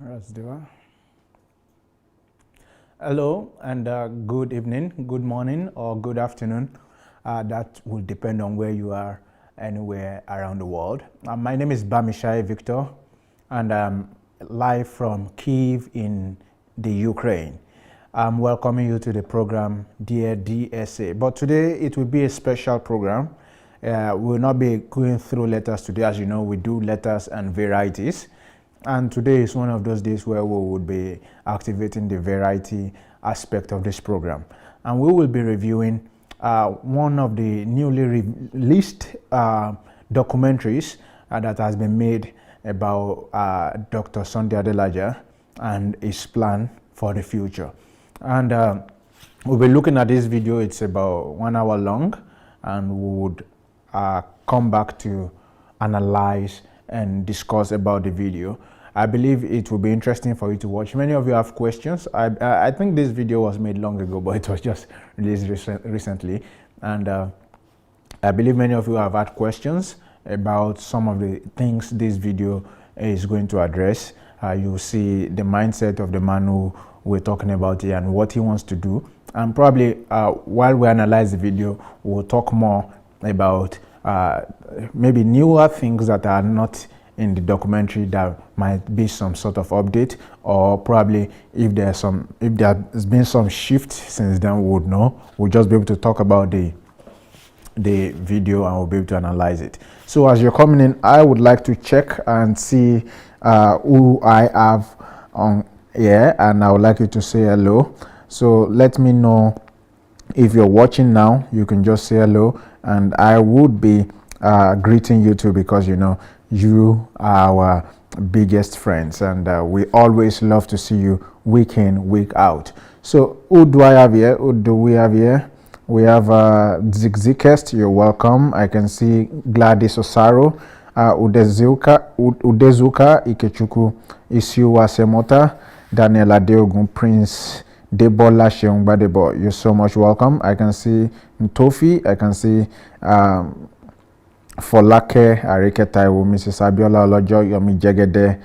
Let's do it. Hello and good evening, good morning, or good afternoon. That will depend on where you are anywhere around the world. My name is Bamisaye Victor, and I'm live from Kyiv in the Ukraine. I'm welcoming you to the program Dear DSA. But today it will be a special program. We will not be going through letters today. As you know, we do letters and varieties. And today is one of those days where we would be activating the variety aspect of this program. And we will be reviewing one of the newly released documentaries that has been made about Dr. Sunday Adelaja and his plan for the future. And we'll be looking at this video. It's about 1 hour long, and we would come back to analyze and discuss about the video. I believe it will be interesting for you to watch. Many of you have questions. I think this video was made long ago, but it was just released recently. And I believe many of you have had questions about some of the things this video is going to address. You see the mindset of the man who we're talking about here and what he wants to do. And probably while we analyze the video, we'll talk more about maybe newer things that are not in the documentary that might be some sort of update, or probably if there's been some shift since then, we would know. We'll just be able to talk about the video and we'll be able to analyze it. So as you're coming in, I would like to check and see who I have on here, and I would like you to say hello. So let me know if you're watching now. You can just say hello, and I would be greeting you too, because you know you are our biggest friends, and we always love to see you week in, week out. So who do I have here? Who do we have here? We have Zigzikest, you're welcome. I can see Gladys Osaro, Udezuka Ikechukwu, Isiuwa Semota, Daniel Adeogun, Prince Debola Sheungbadebo, you're so much welcome. I can see Ntofi, I can see Folake Arike Taiwo, Mrs. Abiola Olojo, Yomi Jegede.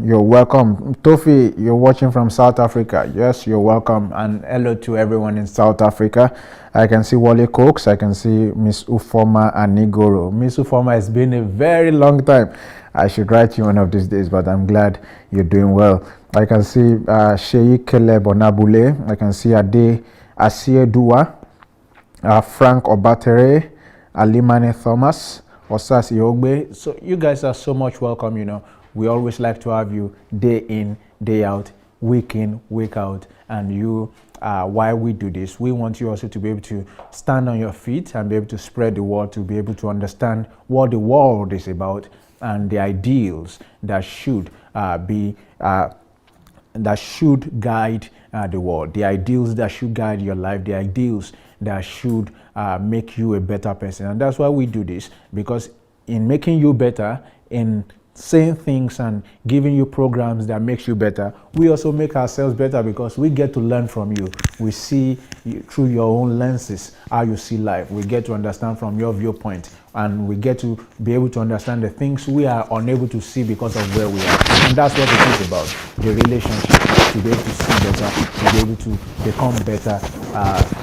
You're welcome. Tofi, you're watching from South Africa. Yes, you're welcome. And hello to everyone in South Africa. I can see Wally Cokes. I can see Miss Ufoma Anigoro. Miss Ufoma, it's been a very long time. I should write you one of these days, but I'm glad you're doing well. I can see Sheikh Keleb Onabule. I can see Ade Asieduwa, Frank Obatere, Alimane Thomas, Osas Iogbe. So you guys are so much welcome. You know, we always like to have you day in, day out, week in, week out. And you, while we do this, we want you also to be able to stand on your feet and be able to spread the word, to be able to understand what the world is about and the ideals that should that should guide the world, the ideals that should guide your life, the ideals that should make you a better person. And that's why we do this, because in making you better, in saying things and giving you programs that makes you better, we also make ourselves better, because we get to learn from you. We see you through your own lenses how you see life. We get to understand from your viewpoint, and we get to be able to understand the things we are unable to see because of where we are. And that's what it is about, the relationship, to be able to see better, to be able to become better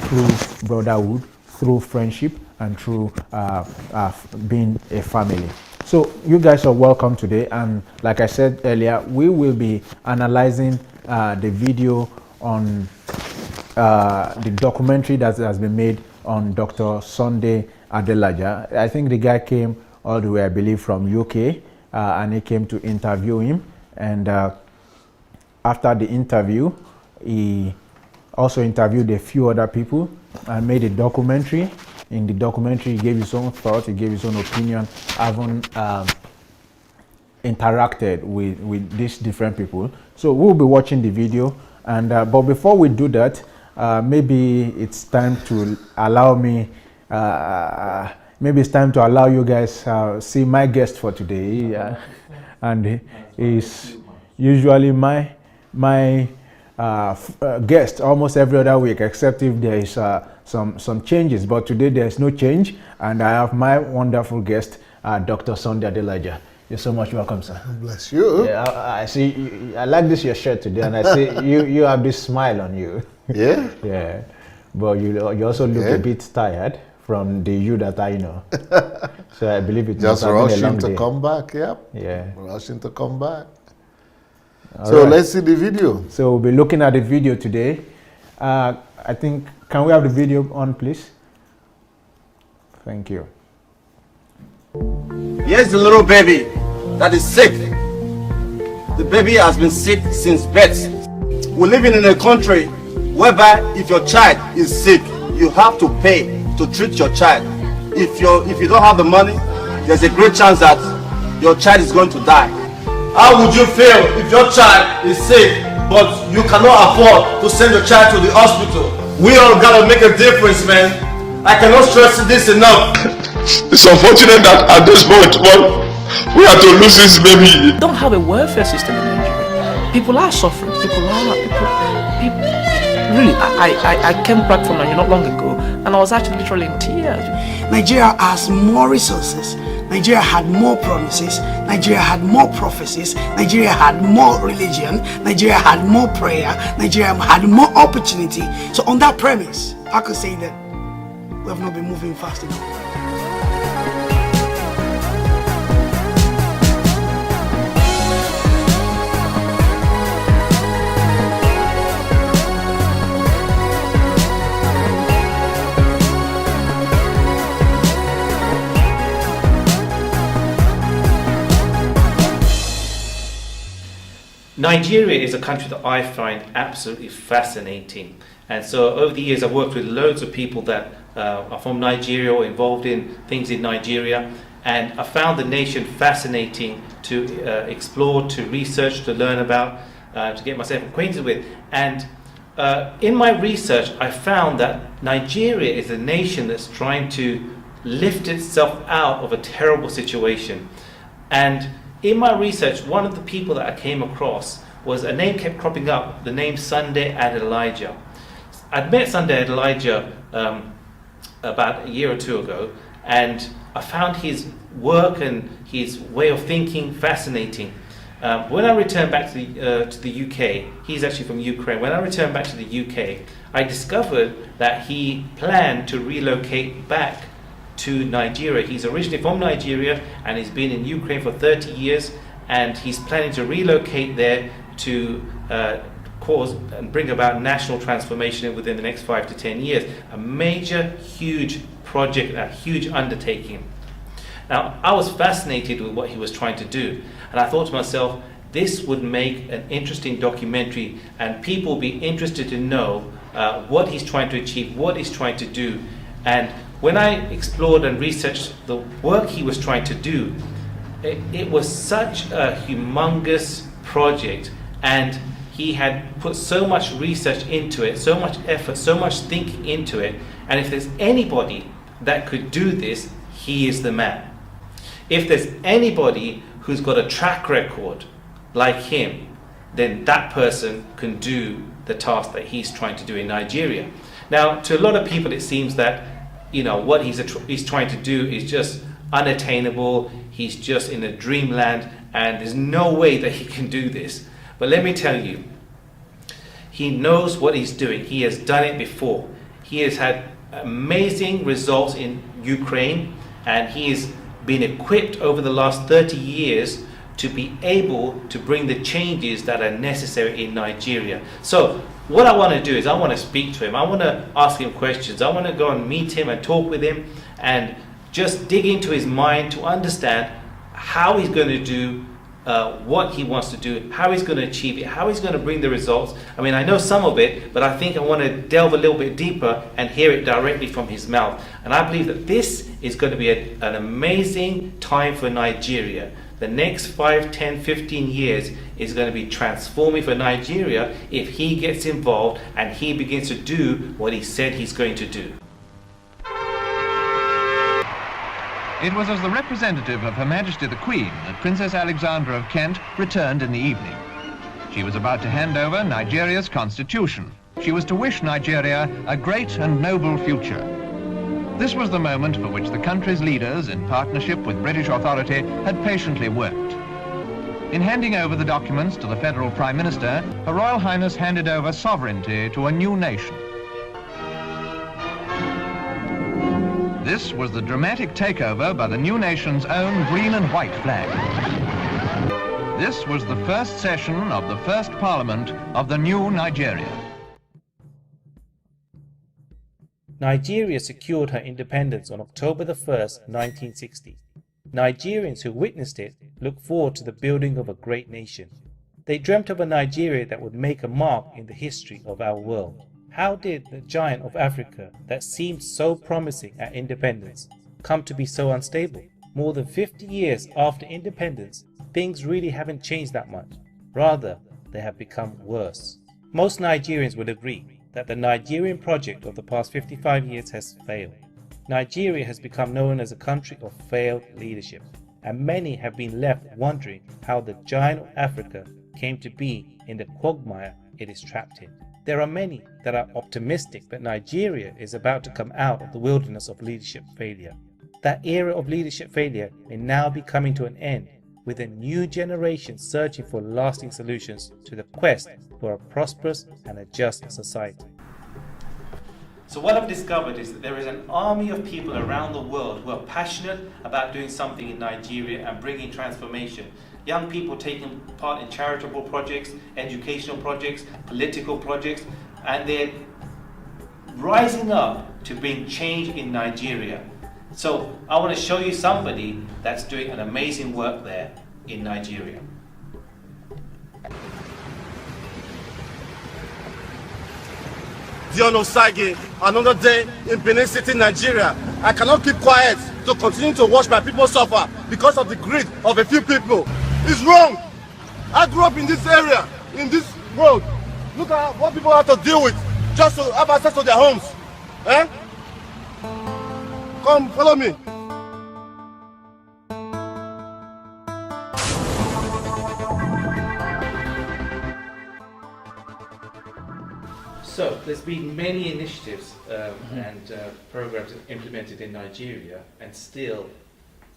through brotherhood, through friendship, and through being a family. So you guys are welcome today, and like I said earlier, we will be analyzing the video on the documentary that has been made on Dr. Sunday Adelaja. I think the guy came all the way, I believe, from UK, and he came to interview him. And after the interview, he also interviewed a few other people and made a documentary. In the documentary, he gave his own thought, he gave his own opinion, having interacted with these different people. So we'll be watching the video, and but before we do that, maybe it's time to allow me, maybe it's time to allow you guys see my guest for today, and he's usually my guest almost every other week, except if there is some changes. But today there's no change, and I have my wonderful guest, Dr. Sunday Adelaja. You're so much welcome, sir. Bless you. Yeah, I see. I like this your shirt today, and I see you have this smile on you. Yeah. Yeah, but you also look a bit tired from the you that I know. So I believe it just must have been a rushing long to day. come back. Yep. Yeah. Rushing to come back. All so right. let's see the video. So we'll be looking at the video today. I think, can we have the video on, please? Thank you. Here's the little baby that is sick. The baby has been sick since birth. We're living in a country whereby if your child is sick, you have to pay to treat your child. If you don't have the money, there's a great chance that your child is going to die. How would you feel if your child is sick but you cannot afford to send your child to the hospital? We all gotta make a difference, man. I cannot stress this enough. It's unfortunate that at this moment, we have to lose this baby. We don't have a welfare system in Nigeria. People are suffering. People really, I came back from Nigeria not long ago, and I was actually literally in tears. Nigeria has more resources. Nigeria had more promises. Nigeria had more prophecies. Nigeria had more religion. Nigeria had more prayer. Nigeria had more opportunity. So on that premise, I could say that we have not been moving fast enough. Nigeria is a country that I find absolutely fascinating, and so over the years I've worked with loads of people that are from Nigeria or involved in things in Nigeria, and I found the nation fascinating to explore, to research, to learn about, to get myself acquainted with. And in my research I found that Nigeria is a nation that's trying to lift itself out of a terrible situation. And in my research, one of the people that I came across was a name kept cropping up, the name Sunday Adelaja. I'd met Sunday Adelaja about a year or two ago, and I found his work and his way of thinking fascinating. When I returned back to the UK, he's actually from Ukraine. When I returned back to the UK, I discovered that he planned to relocate back to Nigeria. He's originally from Nigeria and he's been in Ukraine for 30 years, and he's planning to relocate there to cause and bring about national transformation within the next 5 to 10 years. A major, huge project, a huge undertaking. Now, I was fascinated with what he was trying to do, and I thought to myself, this would make an interesting documentary, and people would be interested to know what he's trying to achieve, what he's trying to do. And when I explored and researched the work he was trying to do, it was such a humongous project, and he had put so much research into it, so much effort, so much thinking into it, and if there's anybody that could do this, he is the man. If there's anybody who's got a track record like him, then that person can do the task that he's trying to do in Nigeria. Now, to a lot of people it seems that what he's trying to do is just unattainable. He's just in a dreamland, and there's no way that he can do this. But let me tell you, he knows what he's doing. He has done it before. He has had amazing results in Ukraine, and he has been equipped over the last 30 years to be able to bring the changes that are necessary in Nigeria. So what I want to do is I want to speak to him. I want to ask him questions. I want to go and meet him and talk with him and just dig into his mind to understand how he's going to do what he wants to do, how he's going to achieve it, how he's going to bring the results. I mean, I know some of it, but I think I want to delve a little bit deeper and hear it directly from his mouth. And I believe that this is going to be an amazing time for Nigeria. The next 5, 10, 15 years is going to be transforming for Nigeria if he gets involved and he begins to do what he said he's going to do. It was as the representative of Her Majesty the Queen that Princess Alexandra of Kent returned in the evening. She was about to hand over Nigeria's constitution. She was to wish Nigeria a great and noble future. This was the moment for which the country's leaders, in partnership with British authority, had patiently worked. In handing over the documents to the Federal Prime Minister, Her Royal Highness handed over sovereignty to a new nation. This was the dramatic takeover by the new nation's own green and white flag. This was the first session of the first Parliament of the new Nigeria. Nigeria secured her independence on October the 1st, 1960. Nigerians who witnessed it look forward to the building of a great nation. They dreamt of a Nigeria that would make a mark in the history of our world. How did the giant of Africa that seemed so promising at independence come to be so unstable? More than 50 years after independence, things really haven't changed that much. Rather, they have become worse. Most Nigerians would agree that the Nigerian project of the past 55 years has failed. Nigeria has become known as a country of failed leadership, and many have been left wondering how the giant of Africa came to be in the quagmire it is trapped in. There are many that are optimistic that Nigeria is about to come out of the wilderness of leadership failure. That era of leadership failure may now be coming to an end, with a new generation searching for lasting solutions to the quest for a prosperous and a just society. So what I've discovered is that there is an army of people around the world who are passionate about doing something in Nigeria and bringing transformation. Young people taking part in charitable projects, educational projects, political projects, and they're rising up to bring change in Nigeria. So I want to show you somebody that's doing an amazing work there in Nigeria. Dion Osage, another day in Benin City, Nigeria. I cannot keep quiet to continue to watch my people suffer because of the greed of a few people. It's wrong. I grew up in this area, in this road. Look at what people have to deal with just to have access to their homes. Eh? Come, follow me. So there's been many initiatives and programs implemented in Nigeria, and still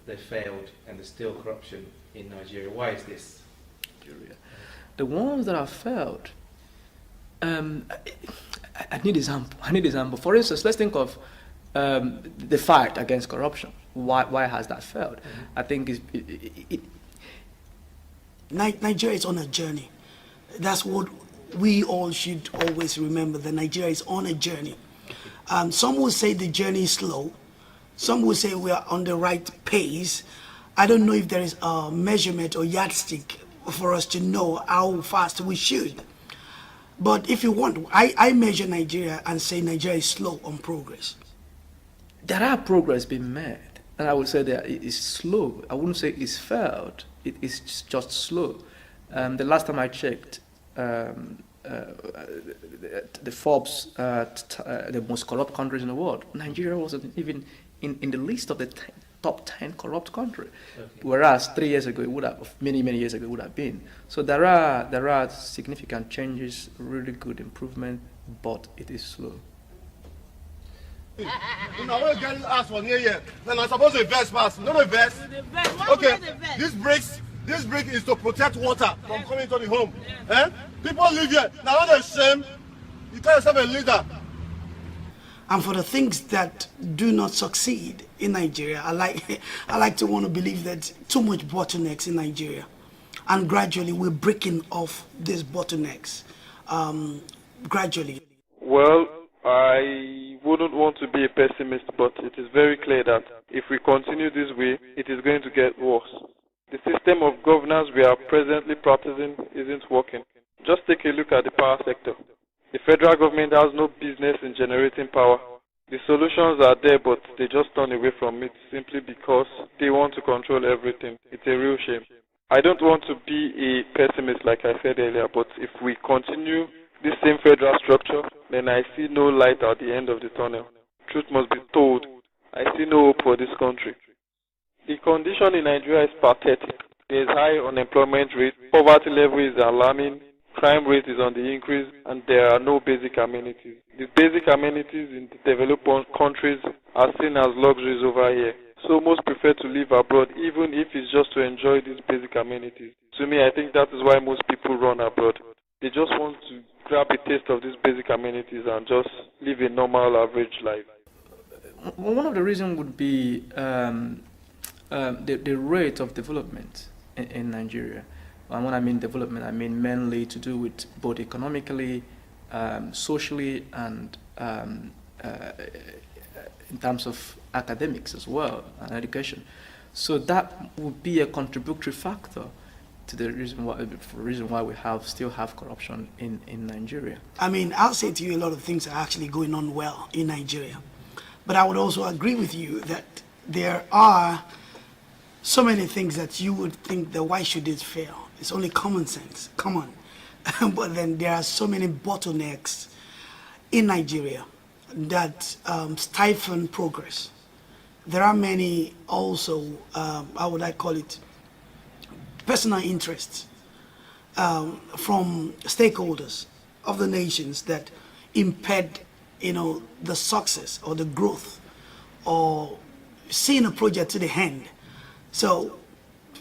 they failed, and there's still corruption in Nigeria. Why is this? The ones that have failed, I need example. For instance, let's think of the fight against corruption. Why has that failed? I think Nigeria is on a journey. That's what we all should always remember, that Nigeria is on a journey. Some will say the journey is slow. Some will say we are on the right pace. I don't know if there is a measurement or yardstick for us to know how fast we should. But if you want, I measure Nigeria and say Nigeria is slow on progress. there are progress being made, and I would say that it is slow. I wouldn't say it's failed. It is just slow. The last time I checked, the Forbes, the most corrupt countries in the world, Nigeria wasn't even in the list of the top 10 corrupt country, whereas 3 years ago it would have, many years ago it would have been. So there are significant changes, really good improvement, but it is slow. Then I'm supposed to invest fast. Not invest. Okay, this brick is to protect water from coming into the home. Eh? People live here. Now, not a shame. You call yourself a leader. And for the things that do not succeed in Nigeria, I like to want to believe that too much bottlenecks in Nigeria, and gradually we're breaking off these bottlenecks. Gradually. Well, I wouldn't want to be a pessimist, but it is very clear that if we continue this way, it is going to get worse. The system of governance we are presently practicing isn't working. Just take a look at the power sector. The federal government has no business in generating power. The solutions are there, but they just turn away from it simply because they want to control everything. It's a real shame. I don't want to be a pessimist like I said earlier, but if we continue this same federal structure, then I see no light at the end of the tunnel. Truth must be told. I see no hope for this country. The condition in Nigeria is pathetic. There is high unemployment rate, poverty level is alarming, crime rate is on the increase, and there are no basic amenities. The basic amenities in the developed countries are seen as luxuries over here. So most prefer to live abroad, even if it's just to enjoy these basic amenities. To me, I think that is why most people run abroad. They just want to grab a taste of these basic amenities and just live a normal, average life. One of the reasons would be the rate of development in Nigeria. And when I mean development, I mean mainly to do with both economically, socially, and in terms of academics as well, and education. So that would be a contributory factor to the reason why we still have corruption in Nigeria. I mean, I'll say to you a lot of things are actually going on well in Nigeria. But I would also agree with you that there are so many things that you would think that why should it fail? It's only common sense, come on. But then there are so many bottlenecks in Nigeria that stifle progress. There are many also, how would I call it, personal interests from stakeholders of the nations that impede, the success or the growth or seeing a project to the end. So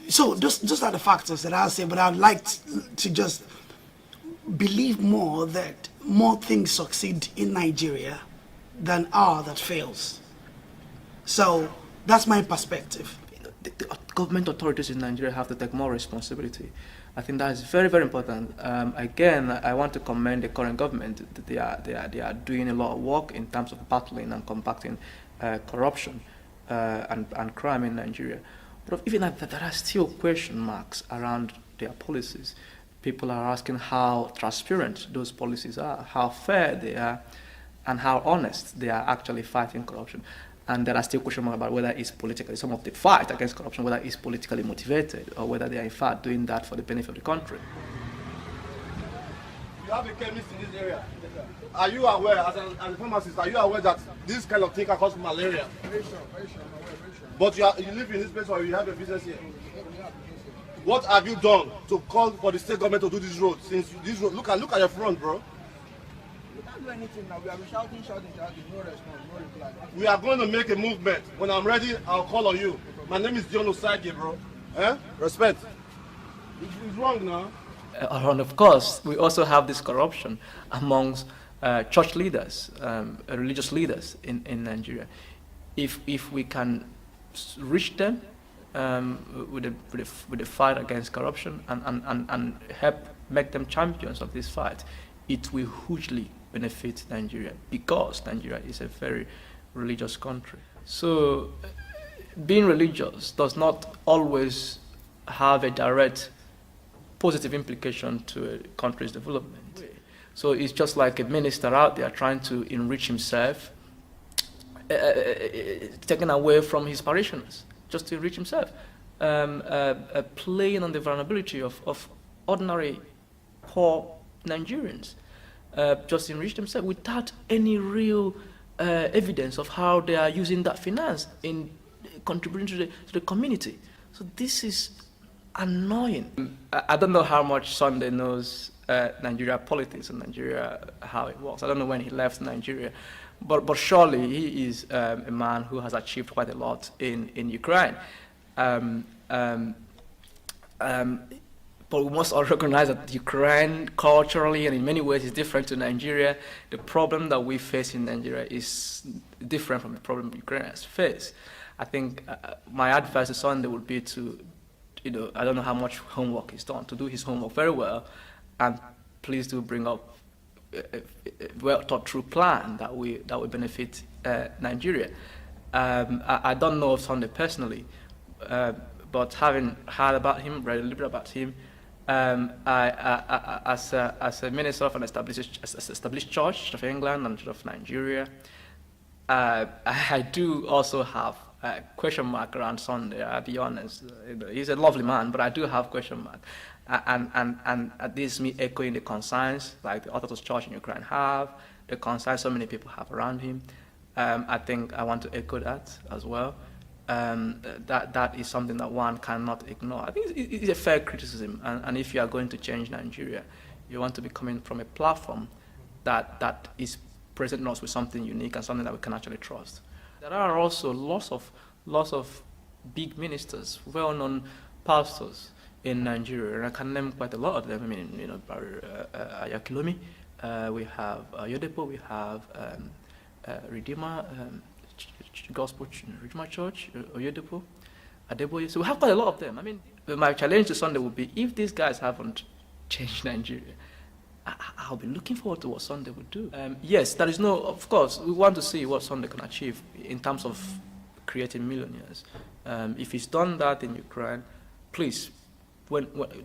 those are the factors that I'll say, but I'd like to just believe more that more things succeed in Nigeria than are that fails. So that's my perspective. The government authorities in Nigeria have to take more responsibility. I think that is very, very important. Again, I want to commend the current government. They are doing a lot of work in terms of battling and combating corruption and crime in Nigeria. But even that, there are still question marks around their policies. People are asking how transparent those policies are, how fair they are, and how honest they are actually fighting corruption. And there are still question marks about whether it's politically, some of the fight against corruption, whether it's politically motivated or whether they are in fact doing that for the benefit of the country. You have a chemist in this area. Are you aware, as a pharmacist, are you aware that this kind of thing can cause malaria? Very sure. But you live in this place or you have a business here? What have you done to call for the state government to do this road? Since this road, look at your front, bro. We can't do anything now. We have been shouting, no response, no reply. We are going to make a movement. When I'm ready, I'll call on you. My name is John Osage, bro. Respect. It's wrong now. And of course, we also have this corruption amongst church leaders, religious leaders in Nigeria. If we can reach them with the fight against corruption and help make them champions of this fight, it will hugely benefit Nigeria, because Nigeria is a very religious country. So being religious does not always have a direct positive implication to a country's development. So it's just like a minister out there trying to enrich himself, taken away from his parishioners, just to enrich himself, playing on the vulnerability of ordinary poor Nigerians, just enrich themselves without any real evidence of how they are using that finance in contributing to the community. So this is annoying. I don't know how much Sunday knows Nigeria politics and Nigeria, how it works. I don't know when he left Nigeria, but surely he is a man who has achieved quite a lot in Ukraine. But we must all recognize that Ukraine culturally and in many ways is different to Nigeria. The problem that we face in Nigeria is different from the problem Ukrainians face. I think my advice to Sunday would be to, I don't know how much homework he's done, to do his homework very well, and please do bring up a well thought through plan that will benefit Nigeria. I don't know of Sunday personally, but having heard about him, read a little bit about him, as a minister of an established church of England and of Nigeria, I do also have a question mark around Sunday. I'll be honest. He's a lovely man, but I do have question mark, and this is me echoing the concerns like the Orthodox Church in Ukraine have, the concerns so many people have around him. I think I want to echo that as well. That is something that one cannot ignore. I think it's a fair criticism, and if you are going to change Nigeria, You want to be coming from a platform that is presenting us with something unique and something that we can actually trust. There are also lots of big ministers, well-known pastors in Nigeria, and I can name quite a lot of them. I mean, you know, Ayakilomi, we have Yodepo, we have Redeemer, Gospel Redeemer Church, Oyedepo, Adeboye. So we have quite a lot of them. I mean, my challenge to Sunday would be, if these guys haven't changed Nigeria, I'll be looking forward to what Sunday would do. Yes, there is no, of course, we want to see what Sunday can achieve in terms of creating millionaires. If he's done that in Ukraine, please,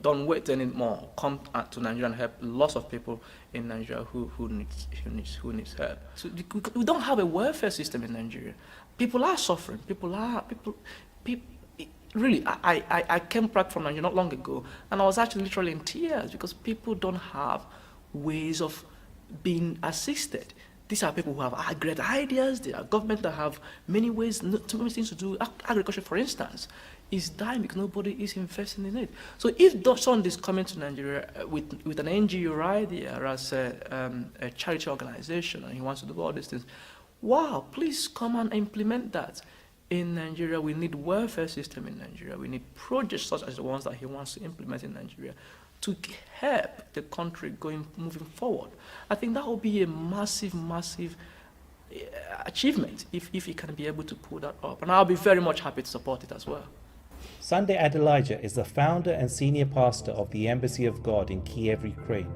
don't wait anymore. Come to Nigeria and help lots of people in Nigeria who needs help. So we don't have a welfare system in Nigeria. People are suffering. Really, I came back from Nigeria not long ago, and I was actually literally in tears because people don't have ways of being assisted. These are people who have great ideas. There are governments that have many ways, too many things to do. Agriculture, for instance, is dying because nobody is investing in it. So if someone is coming to Nigeria with an NGO idea or as a charity organization, and he wants to do all these things, wow, please come and implement that. In Nigeria, we need welfare system in Nigeria. We need projects such as the ones that he wants to implement in Nigeria to help the country moving forward. I think that will be a massive achievement if he can be able to pull that up. And I'll be very much happy to support it as well. Sunday Adelaja is the founder and senior pastor of the Embassy of God in Kiev, Ukraine.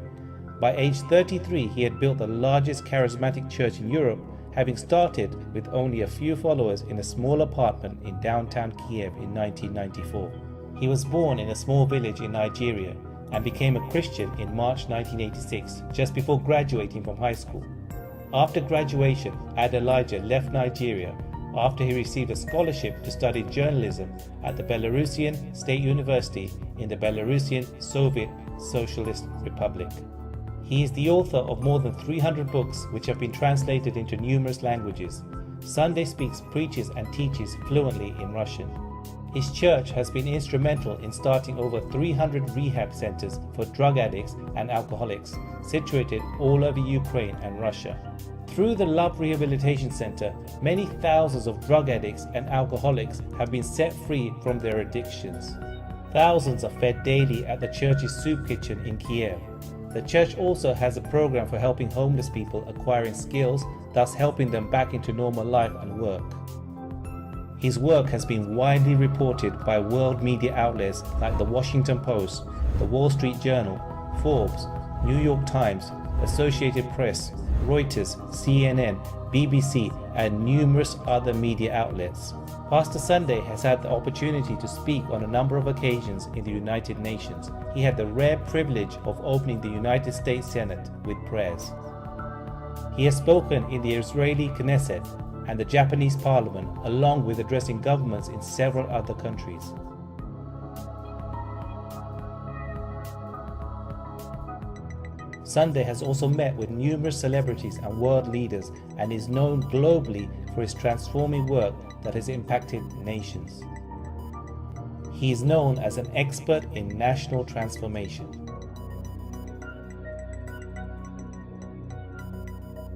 By age 33, he had built the largest charismatic church in Europe, having started with only a few followers in a small apartment in downtown Kiev in 1994. He was born in a small village in Nigeria and became a Christian in March 1986, just before graduating from high school. After graduation, Adelaja left Nigeria after he received a scholarship to study journalism at the Belarusian State University in the Belarusian Soviet Socialist Republic. He is the author of more than 300 books which have been translated into numerous languages. Sunday speaks, preaches and teaches fluently in Russian. His church has been instrumental in starting over 300 rehab centers for drug addicts and alcoholics, situated all over Ukraine and Russia. Through the Love Rehabilitation Center, many thousands of drug addicts and alcoholics have been set free from their addictions. Thousands are fed daily at the church's soup kitchen in Kiev. The church also has a program for helping homeless people acquiring skills, thus helping them back into normal life and work. His work has been widely reported by world media outlets like the Washington Post, the Wall Street Journal, Forbes, New York Times, Associated Press, Reuters, CNN, BBC, and numerous other media outlets. Pastor Sunday has had the opportunity to speak on a number of occasions in the United Nations. He had the rare privilege of opening the United States Senate with prayers. He has spoken in the Israeli Knesset and the Japanese Parliament, along with addressing governments in several other countries. Sunday has also met with numerous celebrities and world leaders and is known globally for his transforming work that has impacted nations. He is known as an expert in national transformation.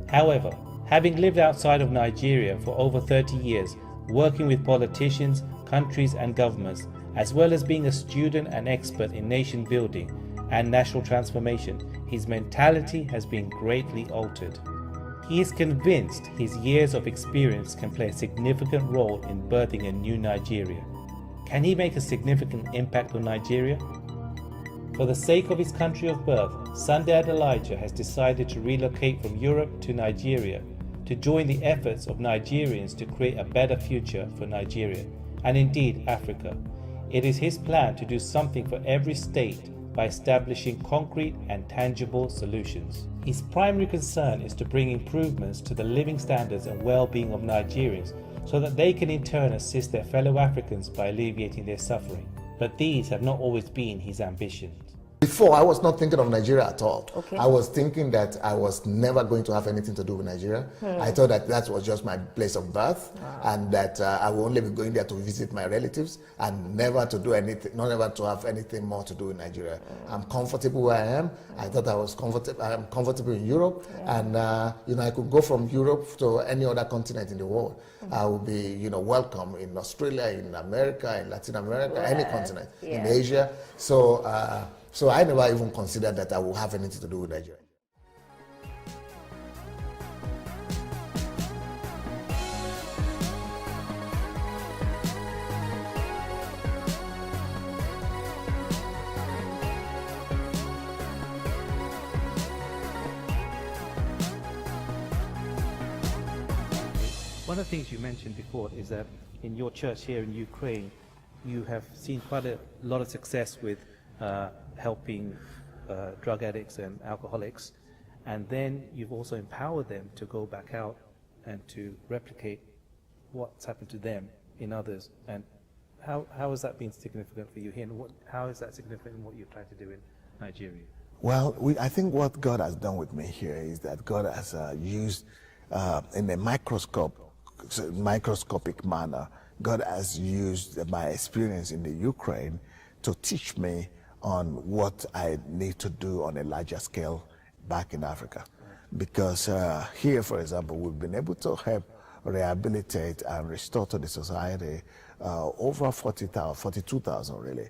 However, having lived outside of Nigeria for over 30 years, working with politicians, countries and governments, as well as being a student and expert in nation building and national transformation, his mentality has been greatly altered. He is convinced his years of experience can play a significant role in birthing a new Nigeria. Can he make a significant impact on Nigeria? For the sake of his country of birth, Sunday Adelaja has decided to relocate from Europe to Nigeria to join the efforts of Nigerians to create a better future for Nigeria, and indeed Africa. It is his plan to do something for every state by establishing concrete and tangible solutions. His primary concern is to bring improvements to the living standards and well-being of Nigerians so that they can in turn assist their fellow Africans by alleviating their suffering. But these have not always been his ambitions. Before, I was not thinking of Nigeria at all. Okay. I was thinking that I was never going to have anything to do with Nigeria. I thought that that was just my place of birth, and that I will only be going there to visit my relatives and never to do anything, not ever to have anything more to do with Nigeria. I'm comfortable where I am. I thought I was comfortable. I am comfortable in Europe, and you know, I could go from Europe to any other continent in the world. I will be, you know, welcome in Australia, in America, in Latin America, any continent, in Asia. So I never even considered that I will have anything to do with Nigeria. One of the things you mentioned before is that in your church here in Ukraine, you have seen quite a lot of success with helping drug addicts and alcoholics, and then you've also empowered them to go back out and to replicate what's happened to them in others. And how has that been significant for you here, and how is that significant in what you're trying to do in Nigeria? Well, I think what God has done with me here is that God has used in a microscopic manner, God has used my experience in the Ukraine to teach me on what I need to do on a larger scale back in Africa. Because here, for example, we've been able to help rehabilitate and restore to the society over 42,000 really,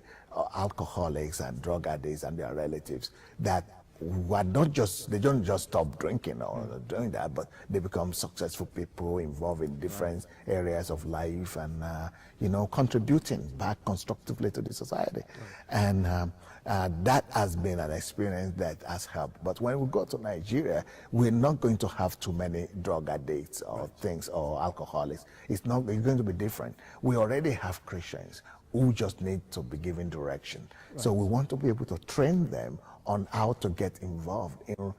alcoholics and drug addicts and their relatives that were not just, they don't just stop drinking or doing that, but they become successful people involved in different areas of life and, you know, contributing back constructively to the society. And that has been an experience that has helped. But when we go to Nigeria, we're not going to have too many drug addicts or things or alcoholics. It's going to be different. We already have Christians who just need to be given direction. So we want to be able to train them on how to get involved in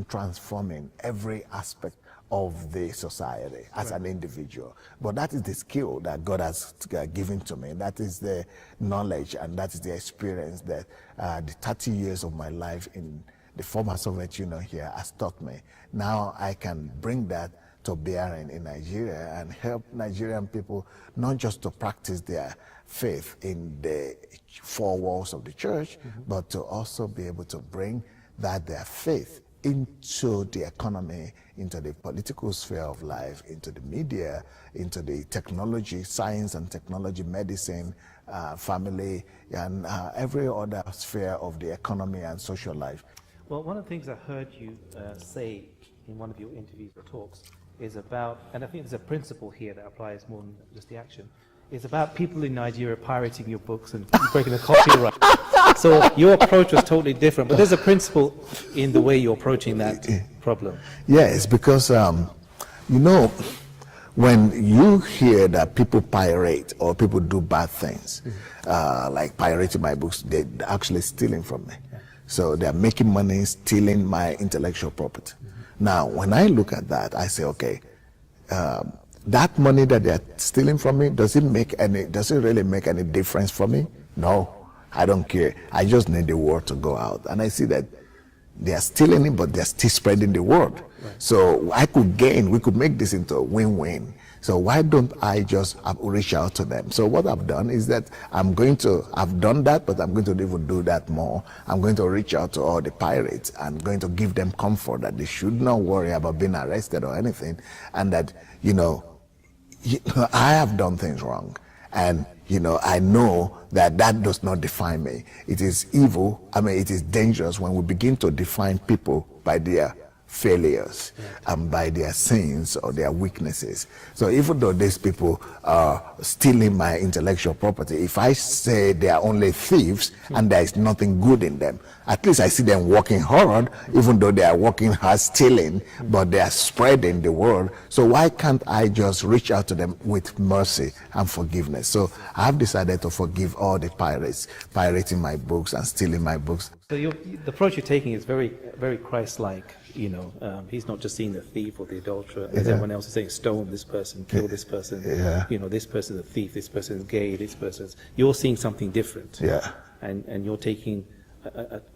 transforming every aspect of the society as an individual. But that is the skill that God has given to me. That is the knowledge and that is the experience that the 30 years of my life in the former Soviet Union here has taught me. Now I can bring that to bearing in Nigeria and help Nigerian people not just to practice their faith in the four walls of the church, but to also be able to bring their faith into the economy, into the political sphere of life, into the media, into the technology, science and technology, medicine, family, and every other sphere of the economy and social life. Well, one of the things I heard you say in one of your interviews or talks is about, and I think there's a principle here that applies more than just the action, is about people in Nigeria pirating your books and breaking the copyright. So your approach was totally different, but there's a principle in the way you're approaching that problem. Yes, because, you know, when you hear that people pirate or people do bad things, like pirating my books, they're actually stealing from me. So they're making money stealing my intellectual property. Now, when I look at that, I say, okay, that money that they're stealing from me, does it really make any difference for me? No, I don't care. I just need the word to go out. And I see that they are stealing it, but they're still spreading the word. So I could gain, we could make this into a win-win. So why don't I just reach out to them? So what I've done is that I've done that, but I'm going to even do that more. I'm going to reach out to all the pirates. I'm going to give them comfort that they should not worry about being arrested or anything. And that, you know, I have done things wrong. And, you know, I know that that does not define me. It is evil. I mean, it is dangerous when we begin to define people by their failures and by their sins or their weaknesses. So even though these people are stealing my intellectual property, if I say they are only thieves and there is nothing good in them, at least I see them working hard, even though they are working hard stealing, but they are spreading the word. So why can't I just reach out to them with mercy and forgiveness? So I have decided to forgive all the pirates, pirating my books and stealing my books. So the approach you're taking is very, very Christ-like. You know, he's not just seeing the thief or the adulterer, as everyone else is saying, stone this person, kill this person, you know, this person is a thief, this person is gay, this person is... You're seeing something different. Yeah. And you're taking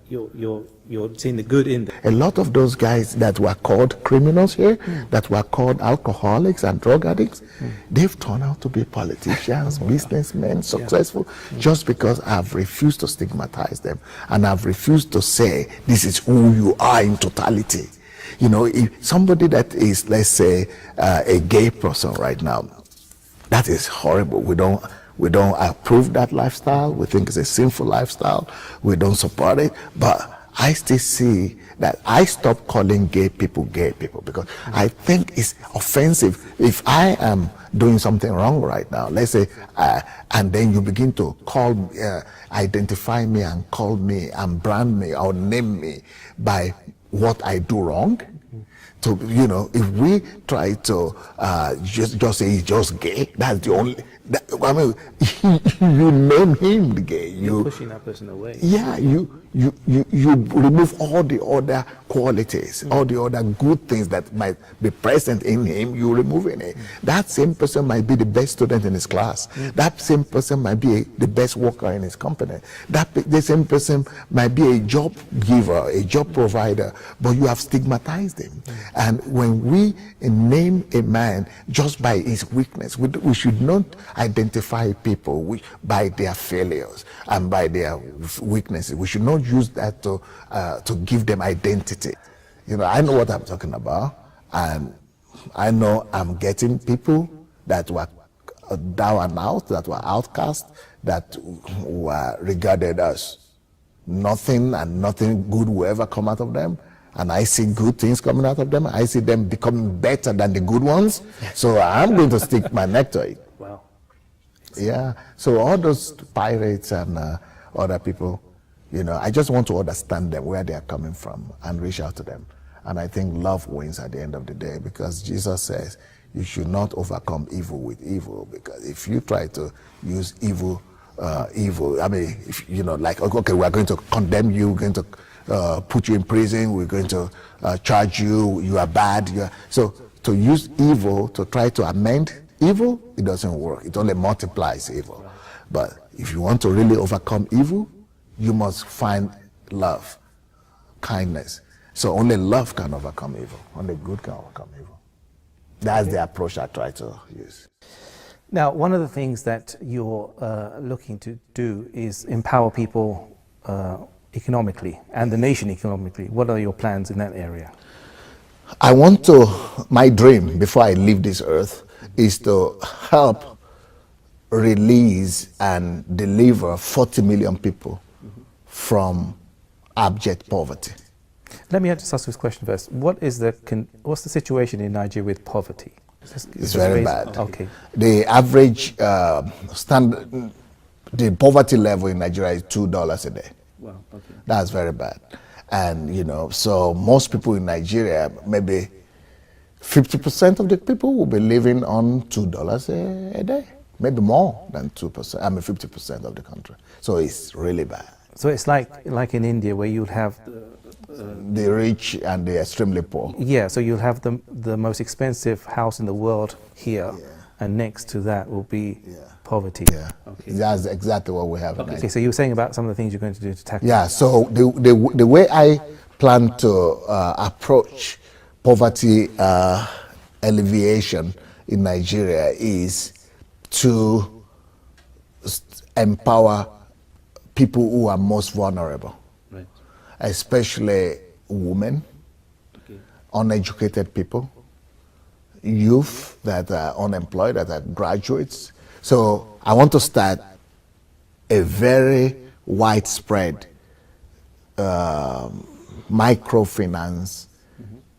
you're seeing the good in them. A lot of those guys that were called criminals here, that were called alcoholics and drug addicts, they've turned out to be politicians, businessmen, successful, just because I've refused to stigmatize them, and I've refused to say this is who you are in totality. You know, if somebody that is, let's say, a gay person right now, that is horrible. We don't approve that lifestyle. We think it's a sinful lifestyle. We don't support it. But I still see that I stopped calling gay people because I think it's offensive. If I am doing something wrong right now, let's say, and then you begin to call, identify me and call me and brand me or name me by what I do wrong. So, you know, if we try to just say he's just gay, that's the only, I mean, you name him the gay. You're pushing that person away. Yeah, you remove all the other qualities, all the other good things that might be present in him, you're removing it. That same person might be the best student in his class. That same person might be the best worker in his company. The same person might be a job giver, a job provider, but you have stigmatized him. And when we name a man just by his weakness, we should not identify people by their failures and by their weaknesses. We should not use that to give them identity. You know, I know what I'm talking about, and I know I'm getting people that were down and out, that were outcast, that were regarded as nothing, and nothing good will ever come out of them. And I see good things coming out of them. I see them becoming better than the good ones. So I'm going to stick my neck to it. Wow. Yeah. So all those pirates and other people, you know, I just want to understand them, where they are coming from, and reach out to them. And I think love wins at the end of the day, because Jesus says you should not overcome evil with evil. Because if you try to use evil, I mean, if, you know, like, okay, we're going to condemn you, we're going to put you in prison, we're going to charge you, you are bad. So to use evil to try to amend evil, it doesn't work. It only multiplies evil. But if you want to really overcome evil, you must find love, kindness. So only love can overcome evil. Only good can overcome evil. That's the approach I try to use. Now, one of the things that you're looking to do is empower people economically and the nation economically. What are your plans in that area? I want to, my dream before I leave this earth is to help release and deliver 40 million people from abject poverty. Let me just ask this question first. What's the situation in Nigeria with poverty? It's very bad. Okay. The average standard, the poverty level in Nigeria is $2 a day. Wow. Okay. That's very bad. And, you know, so most people in Nigeria, maybe 50% of the people will be living on $2 a day. Maybe more than 2%, 50% of the country. So it's really bad. So it's like in India, where you'll have the rich and the extremely poor. Yeah, so you'll have the most expensive house in the world here, and next to that will be poverty. Yeah, okay. That's exactly what we have. Okay, so you were saying about some of the things you're going to do to tackle. Yeah, so the way I plan to approach poverty alleviation in Nigeria is to empower people who are most vulnerable, right, especially women, uneducated people, youth that are unemployed, that are graduates. So I want to start a very widespread microfinance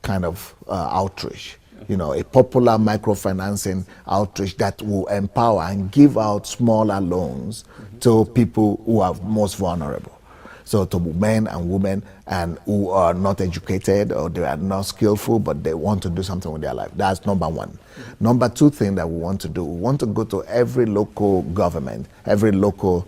kind of outreach. You know, a popular microfinancing outreach that will empower and give out smaller loans to people who are most vulnerable. So to men and women and who are not educated or they are not skillful, but they want to do something with their life. That's number one. Number two thing that we want to do, we want to go to every local government, every local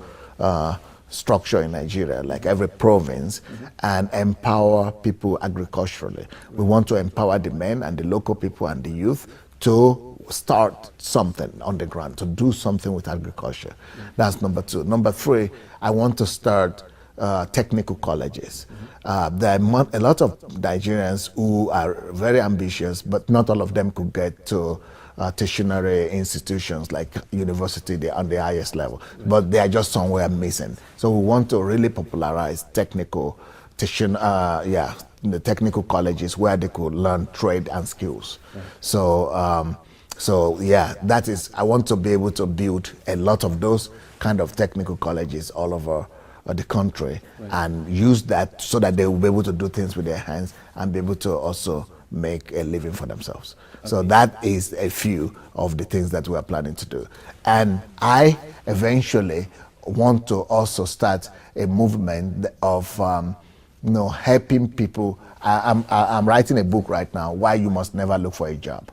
structure in Nigeria, like every province, and empower people agriculturally. We want to empower the men and the local people and the youth to start something on the ground, to do something with agriculture. That's number two. Number three, I want to start technical colleges. There are a lot of Nigerians who are very ambitious, but not all of them could get to tertiary institutions like university on the highest level, but they are just somewhere missing. So we want to really popularize technical the technical colleges where they could learn trade and skills. So that is, I want to be able to build a lot of those kind of technical colleges all over the country and use that so that they will be able to do things with their hands and be able to also make a living for themselves. So that is a few of the things that we are planning to do. And I eventually want to also start a movement of helping people. I'm writing a book right now, Why You Must Never Look for a Job.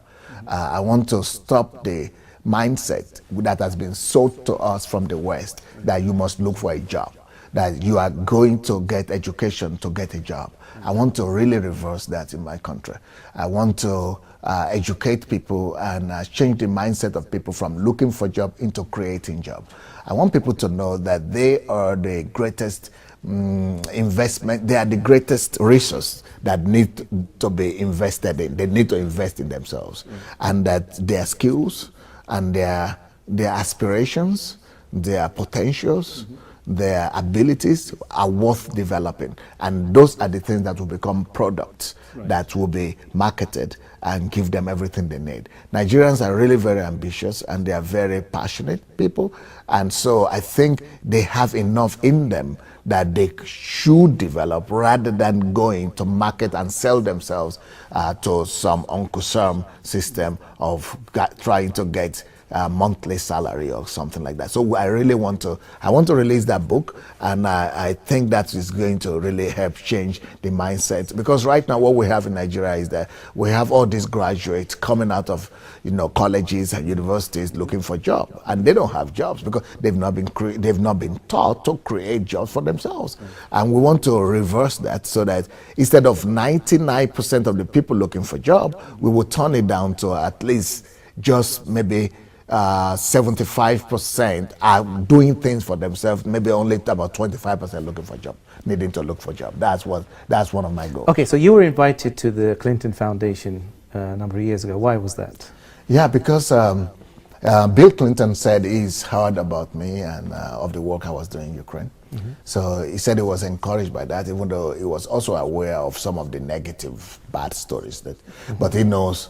I want to stop the mindset that has been sold to us from the West that you must look for a job, that you are going to get education to get a job. I want to really reverse that in my country. I want to educate people and change the mindset of people from looking for job into creating job. I want people to know that they are the greatest investment, they are the greatest resource that need to be invested in. They need to invest in themselves, and that their skills and their aspirations, their potentials, their abilities are worth developing, and those are the things that will become products that will be marketed and give them everything they need. Nigerians are really very ambitious and they are very passionate people, and so I think they have enough in them that they should develop rather than going to market and sell themselves to some Uncle Sam system of trying to get monthly salary or something like that. So I really want to release that book, and I think that is going to really help change the mindset, because right now what we have in Nigeria is that we have all these graduates coming out of colleges and universities looking for jobs, and they don't have jobs because they've not been taught to create jobs for themselves. And we want to reverse that so that instead of 99% of the people looking for job, we will turn it down to at least just maybe 75% are doing things for themselves, maybe only about 25% looking for a job, needing to look for a job. That's one of my goals. Okay, so you were invited to the Clinton Foundation a number of years ago. Why was that? Yeah, because Bill Clinton said he's heard about me and of the work I was doing in Ukraine. So he said he was encouraged by that, even though he was also aware of some of the negative, bad stories but he knows.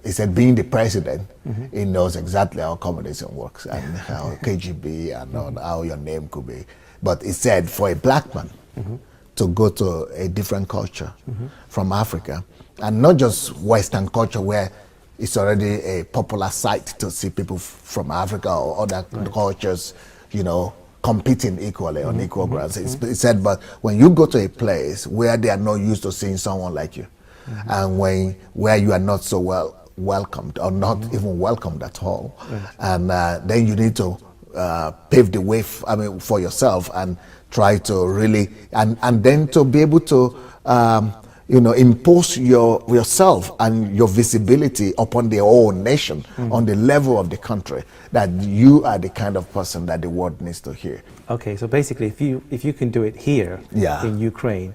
He said, being the president, he knows exactly how communism works and how KGB and how your name could be. But he said, for a black man to go to a different culture from Africa, and not just Western culture where it's already a popular sight to see people from Africa or other cultures, competing equally on equal grounds. He said, but when you go to a place where they are not used to seeing someone like you, and where you are not so welcomed or not even welcomed at all, and then you need to pave the way for yourself and try to really and then to be able to impose yourself and your visibility upon the whole nation on the level of the country, that you are the kind of person that the world needs to hear. Okay, so basically if you can do it here in Ukraine,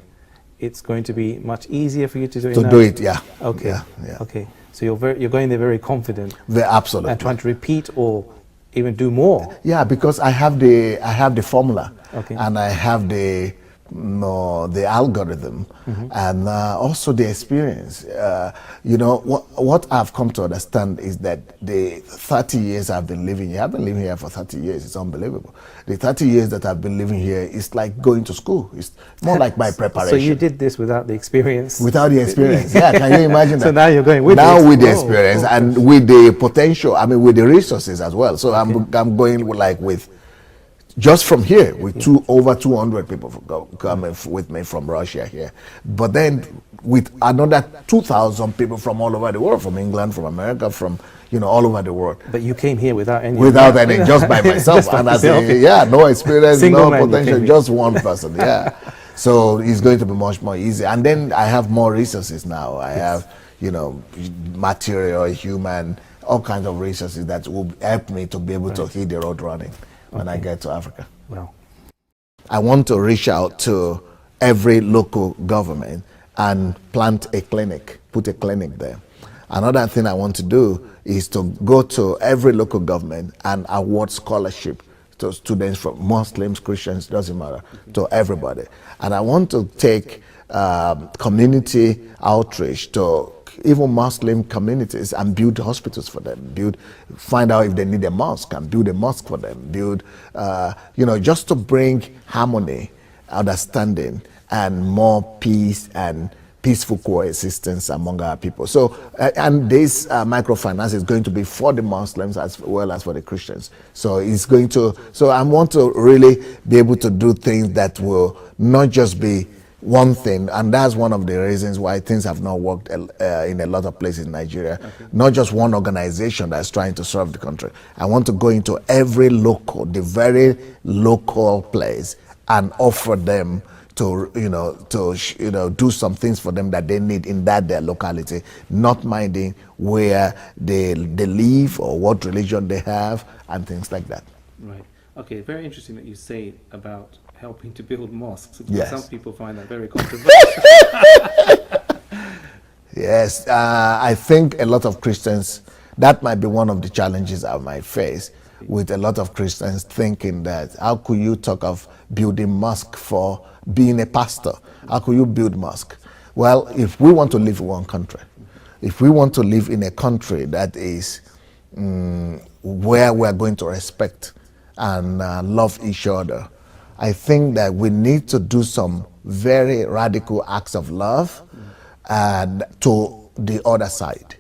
it's going to be much easier for you to do it now? Okay. Okay. So you're going there very confident. Absolutely. And trying to repeat or even do more. Yeah, because I have the formula, and I have the algorithm, and also the experience. What I've come to understand is that the 30 years I've been living here, I've been living here for 30 years, it's unbelievable. The 30 years that I've been living here is like going to school. It's more like my preparation. So you did this without the experience? Without the experience, yeah, can you imagine that? So now you're going with it. Now with the experience and with the potential, with the resources as well. So I'm going with just from here, with over 200 people coming with me from Russia here. But then with another 2,000 people from all over the world, from England, from America, from all over the world. But you came here without any. Without any, just by myself. Just by and myself. No experience, Single no potential, just one person. Yeah. So it's going to be much more easy. And then I have more resources now. I have, material, human, all kinds of resources that will help me to be able to hit the road running when I get to Africa. Well, I want to reach out to every local government and plant a clinic, put a clinic there. Another thing I want to do is to go to every local government and award scholarship to students from Muslims, Christians, doesn't matter, to everybody. And I want to take community outreach to even Muslim communities and build hospitals for them, find out if they need a mosque and build a mosque for them, just to bring harmony, understanding, and more peace and peaceful coexistence among our people. So, and this microfinance is going to be for the Muslims as well as for the Christians. So it's going to, so I want to really be able to do things that will not just be one thing, and that's one of the reasons why things have not worked in a lot of places in Nigeria. Not just one organization that's trying to serve the country. I want to go into every local, the very local place, and offer them to do some things for them that they need in their locality, not minding where they live or what religion they have and things like that. Right. Okay. Very interesting that you say about helping to build mosques. Yes. Some people find that very controversial. Yes. I think a lot of Christians, that might be one of the challenges I might face, with a lot of Christians thinking that how could you talk of building mosque for being a pastor? How could you build mosque? Well, if we want to live in one country, if we want to live in a country that is where we're going to respect and love each other, I think that we need to do some very radical acts of love to the other side.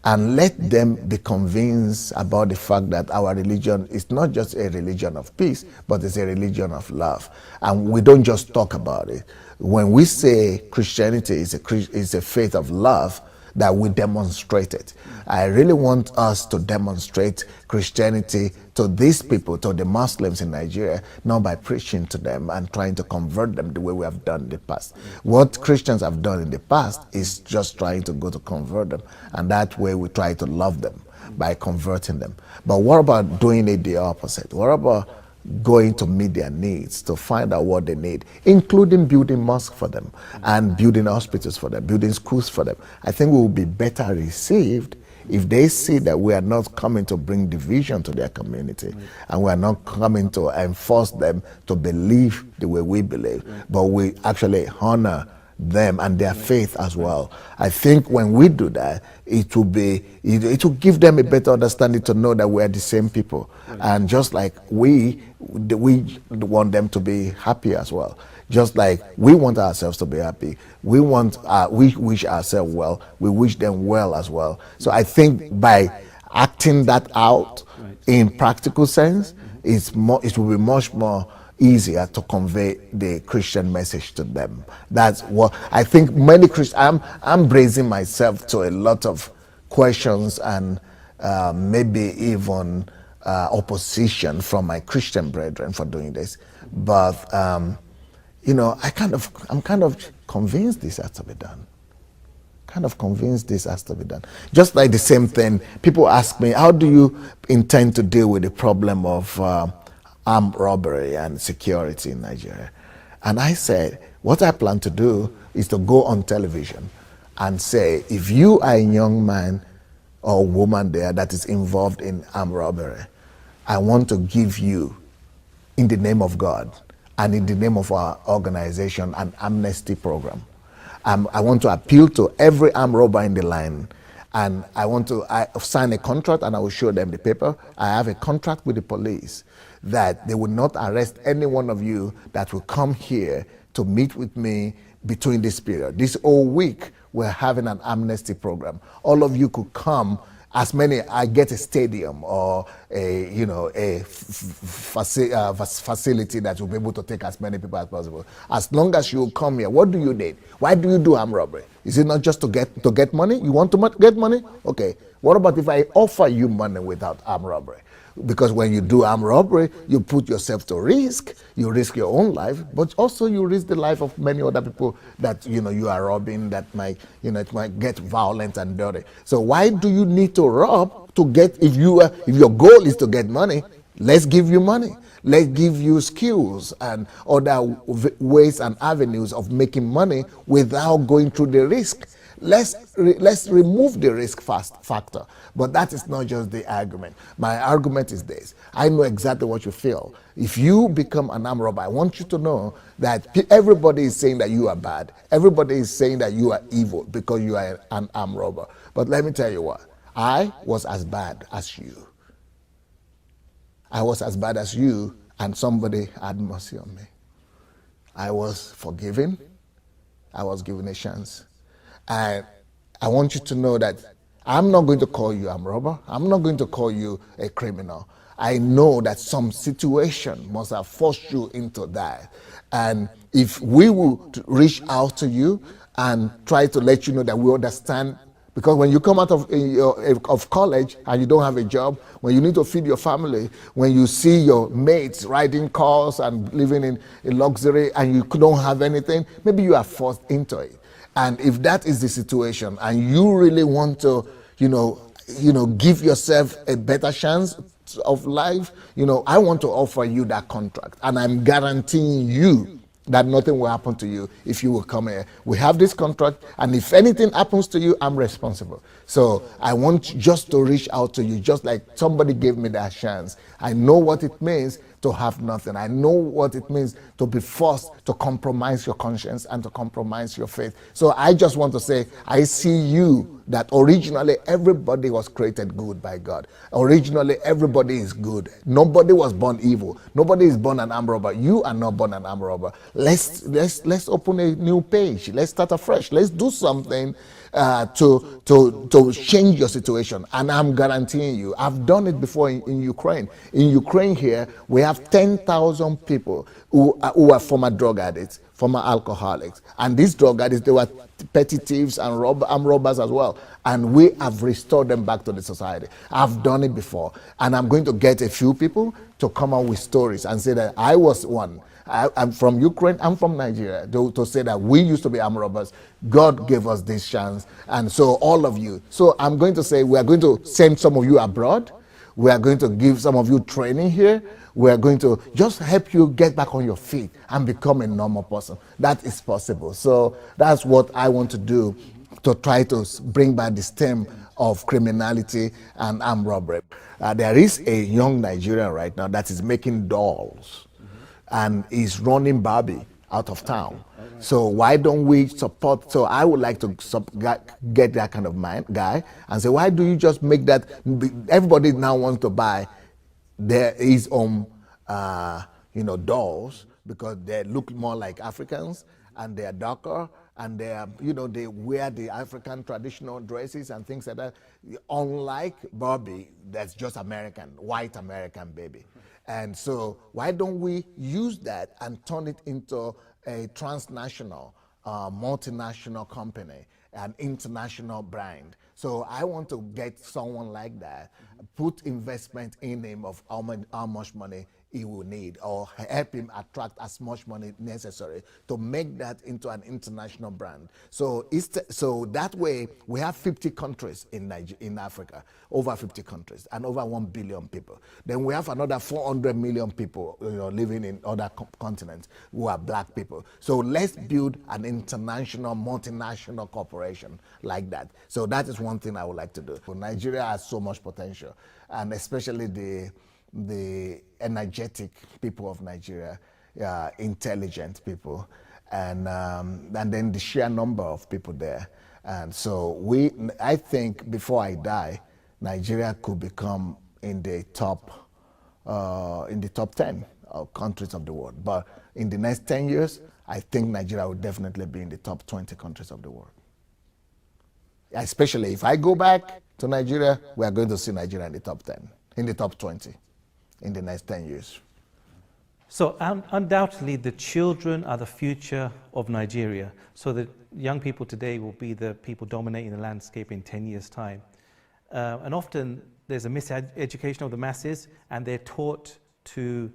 And let them be convinced about the fact that our religion is not just a religion of peace, but it's a religion of love. And we don't just talk about it. When we say Christianity is a faith of love, that we demonstrate it. I really want us to demonstrate Christianity to these people, to the Muslims in Nigeria, not by preaching to them and trying to convert them the way we have done in the past. What Christians have done in the past is just trying to go to convert them, and that way we try to love them by converting them. But what about doing it the opposite? What about going to meet their needs, to find out what they need, including building mosques for them and building hospitals for them, building schools for them? I think we will be better received if they see that we are not coming to bring division to their community, and we are not coming to enforce them to believe the way we believe, but we actually honor them and their faith as well. I think when we do that, it will give them a better understanding to know that we are the same people. And just like we want them to be happy as well. Just like we want ourselves to be happy, we wish ourselves well, we wish them well as well. So I think by acting that out in practical sense, it will be much more easier to convey the Christian message to them. That's what I think many Christians, I'm bracing myself to a lot of questions and maybe even opposition from my Christian brethren for doing this. But I'm kind of convinced this has to be done. Just like the same thing, people ask me, how do you intend to deal with the problem of armed robbery and security in Nigeria? And I said, what I plan to do is to go on television and say, if you are a young man or woman there that is involved in armed robbery, I want to give you, in the name of God and in the name of our organization, an amnesty program. I want to appeal to every armed robber in the line, and I sign a contract, and I will show them the paper. I have a contract with the police that they will not arrest any one of you that will come here to meet with me between this period. This whole week, we're having an amnesty program. All of you could come, as many, I get a stadium or a facility that will be able to take as many people as possible. As long as you come here, what do you need? Why do you do armed robbery? Is it not just to get money? You want to get money? Okay. What about if I offer you money without armed robbery? Because when you do armed robbery, you put yourself to risk. You risk your own life, but also you risk the life of many other people that you are robbing. That might it might get violent and dirty. So why do you need to rob to get? If your goal is to get money, Let's give you money. Let's give you skills and other ways and avenues of making money without going through the risk. Let's remove the risk factor. But that is not just the argument. My argument is this. I know exactly what you feel. If you become an armed robber, I want you to know that everybody is saying that you are bad. Everybody is saying that you are evil because you are an armed robber. But let me tell you what. I was as bad as you. I was as bad as you, and somebody had mercy on me. I was forgiven. I was given a chance. And I want you to know that I'm not going to call you a robber. I'm not going to call you a criminal. I know that some situation must have forced you into that. And if we will reach out to you and try to let you know that we understand, because when you come out of college and you don't have a job, when you need to feed your family, when you see your mates riding cars and living in luxury and you don't have anything, maybe you are forced into it. And if that is the situation and you really want to, give yourself a better chance of life, I want to offer you that contract. And I'm guaranteeing you that nothing will happen to you if you will come here. We have this contract, and if anything happens to you, I'm responsible. So I want just to reach out to you, just like somebody gave me that chance. I know what it means to have nothing. I know what it means to be forced to compromise your conscience and to compromise your faith. So I just want to say, I see you, that originally everybody was created good by God. Originally everybody is good. Nobody was born evil. Nobody is born an armed robber. You are not born an armed robber. Let's open a new page. Let's start afresh. Let's do something to change your situation. And I'm guaranteeing you, I've done it before in Ukraine. In Ukraine here, we have 10,000 people who are former drug addicts, former alcoholics. And these drug addicts, they were petty thieves and armed robbers as well. And we have restored them back to the society. I've done it before. And I'm going to get a few people to come out with stories and say that I was one. I'm from Ukraine, I'm from Nigeria, to say that we used to be armed robbers. God gave us this chance. And so all of you. So I'm going to say we are going to send some of you abroad. We are going to give some of you training here. We are going to just help you get back on your feet and become a normal person. That is possible. So that's what I want to do, to try to bring back the stem of criminality and armed robbery. There is a young Nigerian right now that is making dolls and is running Barbie out of town. So why don't we support? So I would like to get that kind of guy and say, why do you just make that? Everybody now wants to buy his own, dolls, because they look more like Africans and they are darker and they are, they wear the African traditional dresses and things like that. Unlike Barbie, that's just American, white American baby. And so why don't we use that and turn it into a transnational, multinational company, an international brand? So I want to get someone like that, put investment in him of how much money he will need, or help him attract as much money necessary to make that into an international brand. So that way we have 50 countries in Africa, over 50 countries, and over 1 billion people. Then we have another 400 million people living in other continents who are black people. So let's build an international, multinational corporation like that. So that is one thing I would like to do. Nigeria has so much potential, and especially the energetic people of Nigeria, intelligent people, and then the sheer number of people there. And so I think before I die, Nigeria could become in the top 10 of countries of the world. But in the next 10 years, I think Nigeria will definitely be in the top 20 countries of the world. Especially if I go back to Nigeria, we are going to see Nigeria in the top 10, in the top 20 in the next 10 years. So undoubtedly the children are the future of Nigeria. So the young people today will be the people dominating the landscape in 10 years' time. And often there's a miseducation of the masses, and they're taught to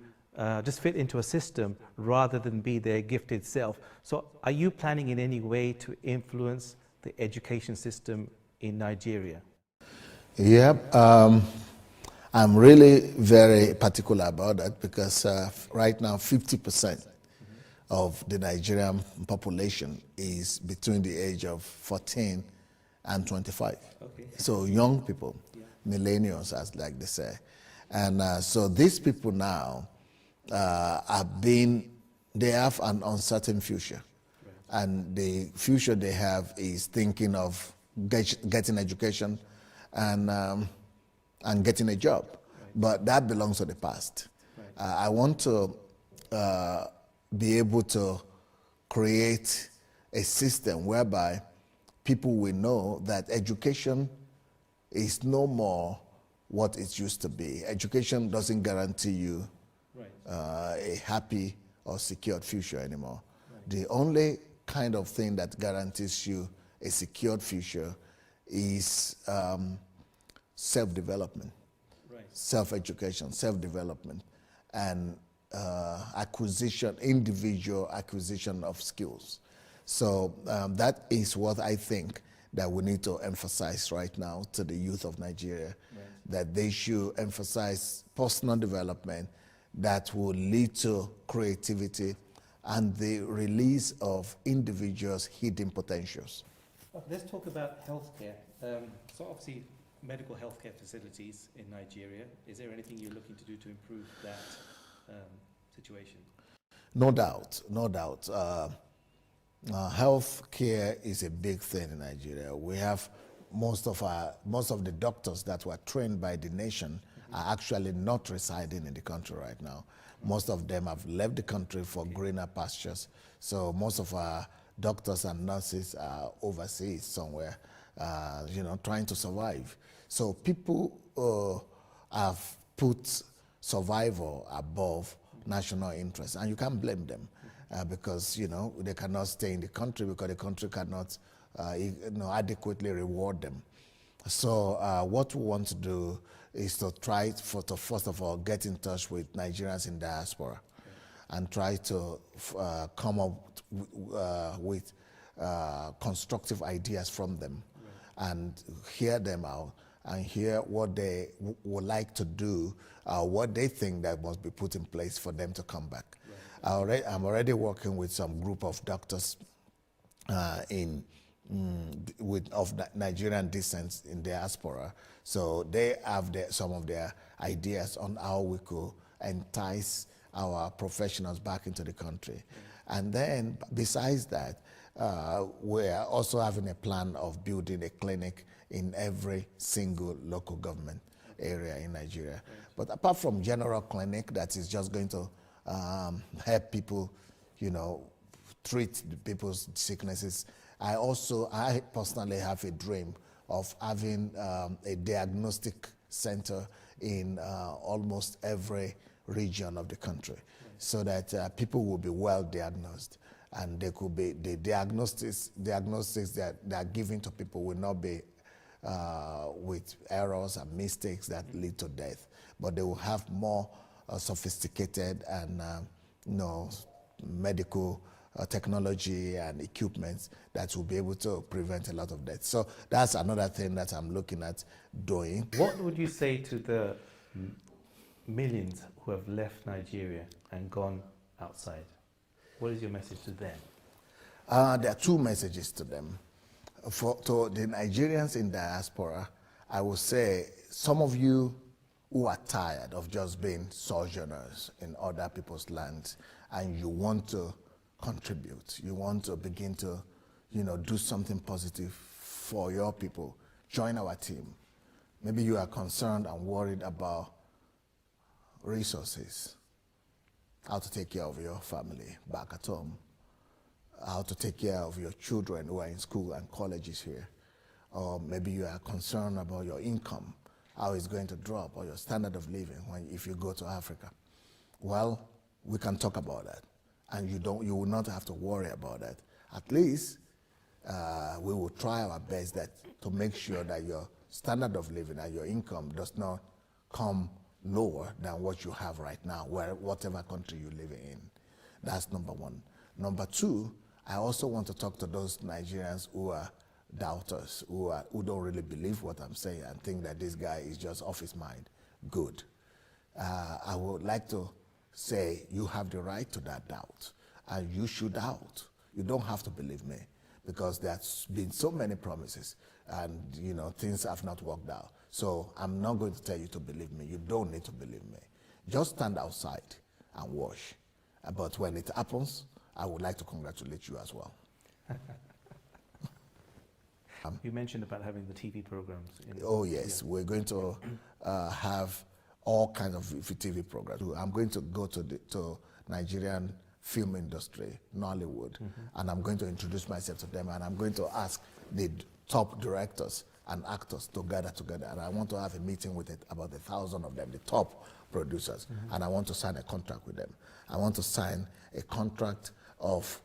just fit into a system rather than be their gifted self. So are you planning in any way to influence the education system in Nigeria? Yeah, I'm really very particular about that because right now 50% of the Nigerian population is between the age of 14 and 25. Okay. So young people, millennials, as like they say. And so these people now they have an uncertain future. Right. And the future they have is thinking of getting education and getting a job. Right. But that belongs to the past. Right. I want to be able to create a system whereby people will know that education is no more what it used to be. Education doesn't guarantee you a happy or secured future anymore. Right. The only kind of thing that guarantees you a secured future is self-development, right. Self-education, self-development, and individual acquisition of skills. So that is what I think that we need to emphasize right now to the youth of Nigeria, right. That they should emphasize personal development that will lead to creativity and the release of individuals' hidden potentials. Let's talk about healthcare. So obviously, medical healthcare facilities in Nigeria. Is there anything you're looking to do to improve that situation? No doubt, no doubt. Health care is a big thing in Nigeria. We have most of the doctors that were trained by the nation are actually not residing in the country right now. Most of them have left the country for greener pastures. So most of our doctors and nurses are overseas somewhere, trying to survive. So people have put survival above national interest, and you can't blame them. Because they cannot stay in the country because the country cannot adequately reward them. So what we want to do is to try to first of all get in touch with Nigerians in diaspora, and try to come up with constructive ideas from them, and hear them out and hear what they would like to do, what they think that must be put in place for them to come back. I'm already working with some group of doctors of Nigerian descent in diaspora. So they have some of their ideas on how we could entice our professionals back into the country. And then besides that, we're also having a plan of building a clinic in every single local government area in Nigeria. But apart from general clinic that is just going to help people, treat people's sicknesses, I personally have a dream of having a diagnostic center in almost every region of the country, so that people will be well diagnosed, and they could be the diagnostics that are given to people will not be with errors and mistakes that lead to death, but they will have more sophisticated and medical technology and equipment that will be able to prevent a lot of death. So that's another thing that I'm looking at doing. What would you say to the millions who have left Nigeria and gone outside? What is your message to them? There are two messages to them. To the Nigerians in diaspora, I will say some of you who are tired of just being sojourners in other people's lands, and you want to contribute, you want to begin to, do something positive for your people, join our team. Maybe you are concerned and worried about resources, how to take care of your family back at home, how to take care of your children who are in school and colleges here. Or maybe you are concerned about your income, how it's going to drop, or your standard of living if you go to Africa. Well, we can talk about that, and you will not have to worry about that. At least we will try our best to make sure that your standard of living and your income does not come lower than what you have right now, whatever country you're living in. That's number one. Number two, I also want to talk to those Nigerians who are doubters, who don't really believe what I'm saying and think that this guy is just off his mind. good. I would like to say you have the right to that doubt, and you should doubt. You don't have to believe me, because there's been so many promises, and things have not worked out. So I'm not going to tell you to believe me. You don't need to believe me. Just stand outside and watch. But when it happens, I would like to congratulate you as well. You mentioned about having the TV programs. Oh yes, we're going to have all kinds of TV programs. I'm going to go to Nigerian film industry, Nollywood, and I'm going to introduce myself to them, and I'm going to ask the top directors and actors to gather together, and I want to have a meeting with about 1,000 of them, the top producers, and I want to sign a contract with them. I want to sign a contract of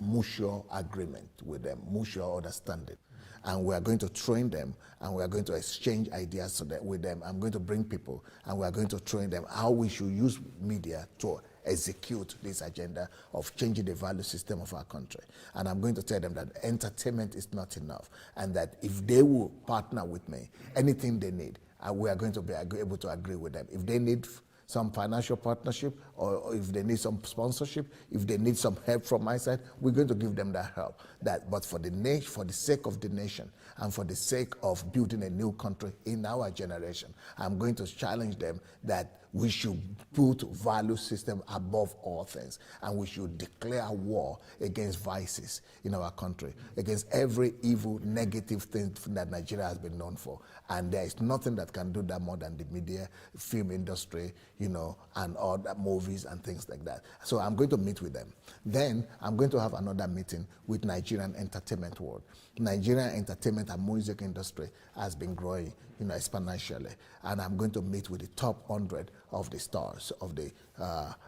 mutual agreement with them, mutual understanding. And we are going to train them, and we are going to exchange ideas with them. I'm going to bring people, and we are going to train them how we should use media to execute this agenda of changing the value system of our country. And I'm going to tell them that entertainment is not enough, and that if they will partner with me, anything they need, we are going to be able to agree with them. If they need some financial partnership, or if they need some sponsorship, if they need some help from my side, we're going to give them that help. But for the sake of the nation, and for the sake of building a new country in our generation, I'm going to challenge them that we should put value system above all things, and we should declare war against vices in our country, against every evil, negative thing that Nigeria has been known for. And there is nothing that can do that more than the media, film industry, and all that, movies and things like that. So I'm going to meet with them. Then I'm going to have another meeting with Nigerian entertainment world. Nigerian entertainment and music industry has been growing, exponentially. And I'm going to meet with the top 100 of the stars, of the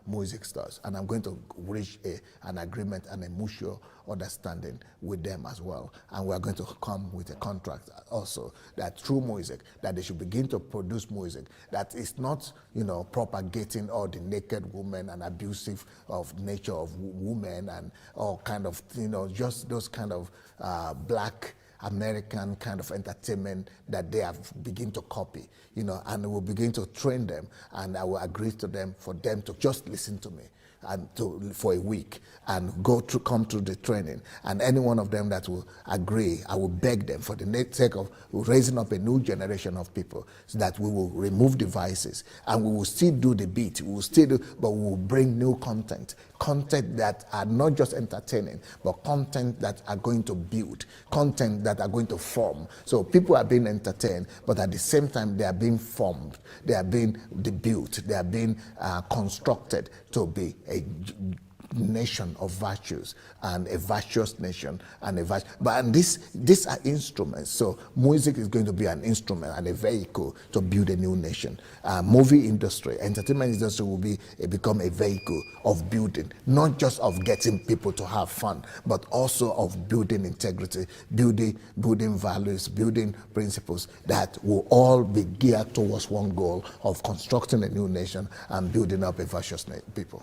music stars. And I'm going to reach an agreement and a mutual understanding with them as well. And we're going to come with a contract also that through music, that they should begin to produce music that is not, propagating all the naked women and abusive of nature of women and all kind of, just those kind of black American kind of entertainment that they have begin to copy, and we'll begin to train them, and I will agree to them for them to just listen to me and for a week and come through the training. And any one of them that will agree, I will beg them for the sake of raising up a new generation of people, so that we will remove devices and we will still do the beat, we will still do, but we will bring new content that are not just entertaining, but content that are going to build, content that are going to form. So people are being entertained, but at the same time they are being formed, they are being built, they are being constructed to be a nation of virtues and a virtuous nation and these are instruments. So music is going to be an instrument and a vehicle to build a new nation. Movie industry, entertainment industry will become a vehicle of building, not just of getting people to have fun, but also of building integrity, building values, building principles that will all be geared towards one goal of constructing a new nation and building up a virtuous people.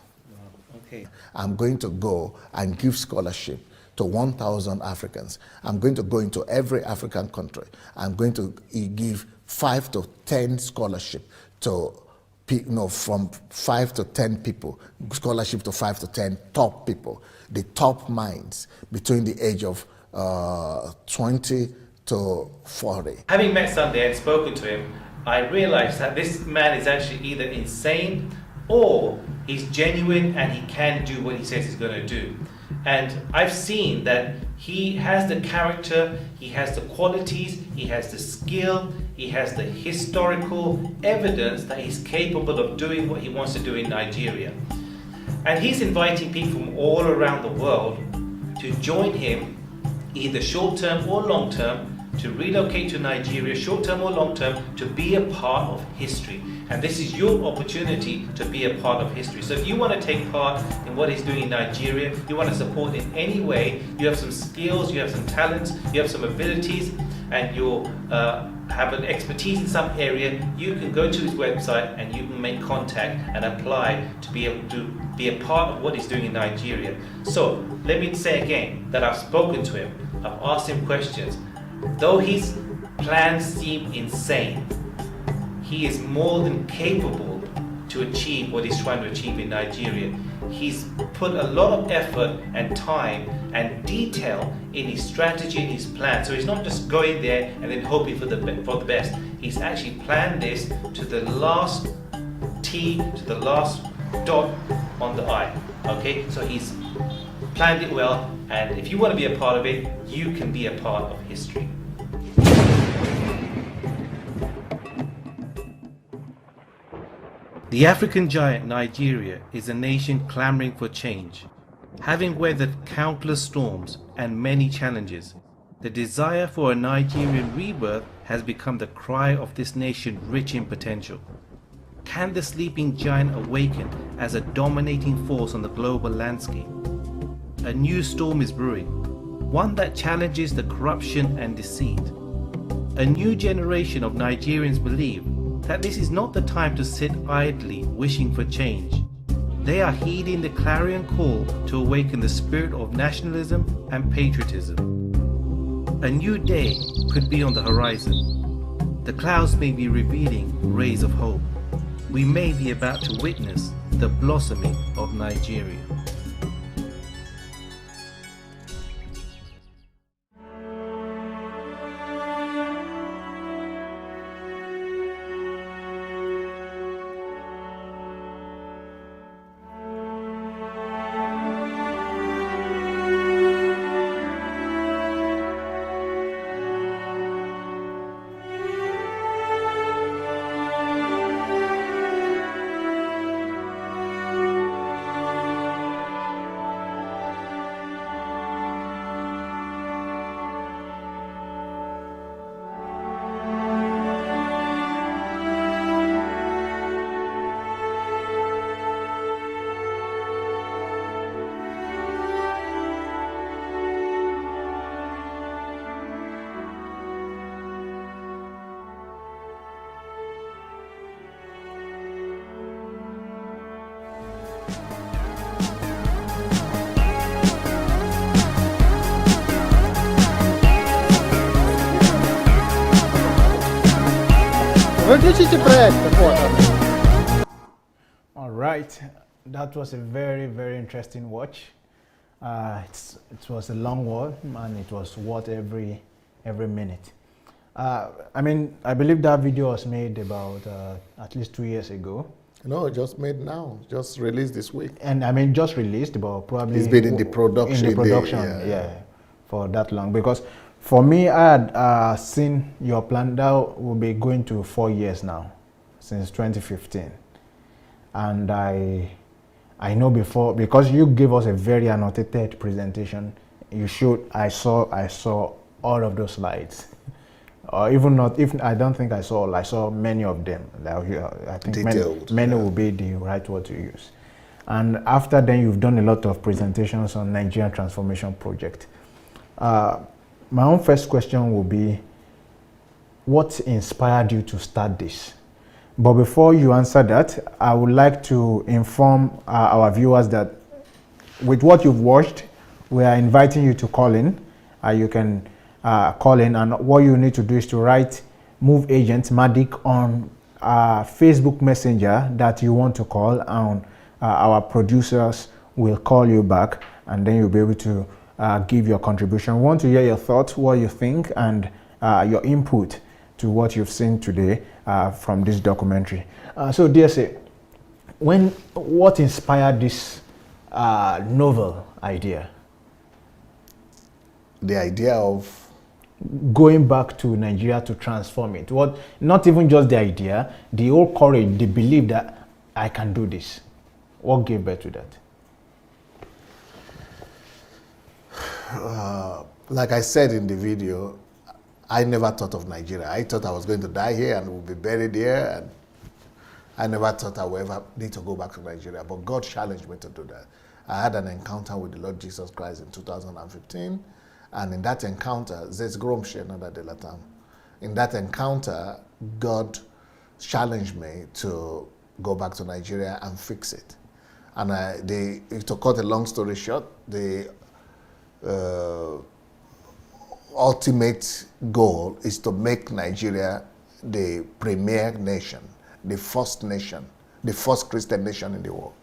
Okay. I'm going to go and give scholarship to 1,000 Africans. I'm going to go into every African country. I'm going to give 5 to 10 scholarship to, from 5 to 10 people, scholarship to 5 to 10 top people, the top minds between the age of 20 to 40. Having met Sunday and spoken to him, I realized that this man is actually either insane or he's genuine and he can do what he says he's going to do. And I've seen that he has the character, he has the qualities, he has the skill, he has the historical evidence that he's capable of doing what he wants to do in Nigeria. And he's inviting people from all around the world to join him, either short-term or long-term, to relocate to Nigeria, short-term or long-term, to be a part of history. And this is your opportunity to be a part of history. So if you want to take part in what he's doing in Nigeria, you want to support in any way, you have some skills, you have some talents, you have some abilities, and you have an expertise in some area, you can go to his website and you can make contact and apply to be able to be a part of what he's doing in Nigeria. So let me say again that I've spoken to him, I've asked him questions. Though his plans seem insane, he is more than capable to achieve what he's trying to achieve in Nigeria. He's put a lot of effort and time and detail in his strategy and his plan. So he's not just going there and then hoping for the best. He's actually planned this to the last T, to the last dot on the I. Okay, so he's planned it well, and if you want to be a part of it, you can be a part of history. The African giant Nigeria is a nation clamoring for change. Having weathered countless storms and many challenges, the desire for a Nigerian rebirth has become the cry of this nation rich in potential. Can the sleeping giant awaken as a dominating force on the global landscape? A new storm is brewing, one that challenges the corruption and deceit. A new generation of Nigerians believe that this is not the time to sit idly wishing for change. They are heeding the clarion call to awaken the spirit of nationalism and patriotism. A new day could be on the horizon. The clouds may be revealing rays of hope. We may be about to witness the blossoming of Nigeria. All right, that was a very, very interesting watch. It was a long one, and it was worth every minute. I mean, I believe that video was made about at least 2 years ago. No, just made now, just released this week. And I mean, just released, but probably it's been in the production. In the production, yeah, for that long. Because for me, I had seen your plan that will be going to 4 years now, since 2015, and I know before, because you gave us a very annotated presentation. You showed, I saw all of those slides. Or even not, if I don't think I saw many of them. I think many will be the right word to use. And after then, you've done a lot of presentations on Nigerian Transformation Project. My own first question will be, what inspired you to start this? But before you answer that, I would like to inform our viewers that with what you've watched, we are inviting you to call in. You can call in, and what you need to do is to write Move Agent Madik on Facebook Messenger that you want to call, and our producers will call you back, and then you'll be able to give your contribution. We want to hear your thoughts, what you think, and your input to what you've seen today from this documentary. So, DSA, what inspired this novel idea? The idea of going back to Nigeria to transform it. What? Not even just the idea, the whole courage, the belief that I can do this. What gave birth to that? Like I said in the video, I never thought of Nigeria. I thought I was going to die here and would be buried here, and I never thought I would ever need to go back to Nigeria. But God challenged me to do that. I had an encounter with the Lord Jesus Christ in 2015, and in that encounter, in that encounter, God challenged me to go back to Nigeria and fix it. And to cut a long story short, the ultimate goal is to make Nigeria the premier nation, the first Christian nation in the world.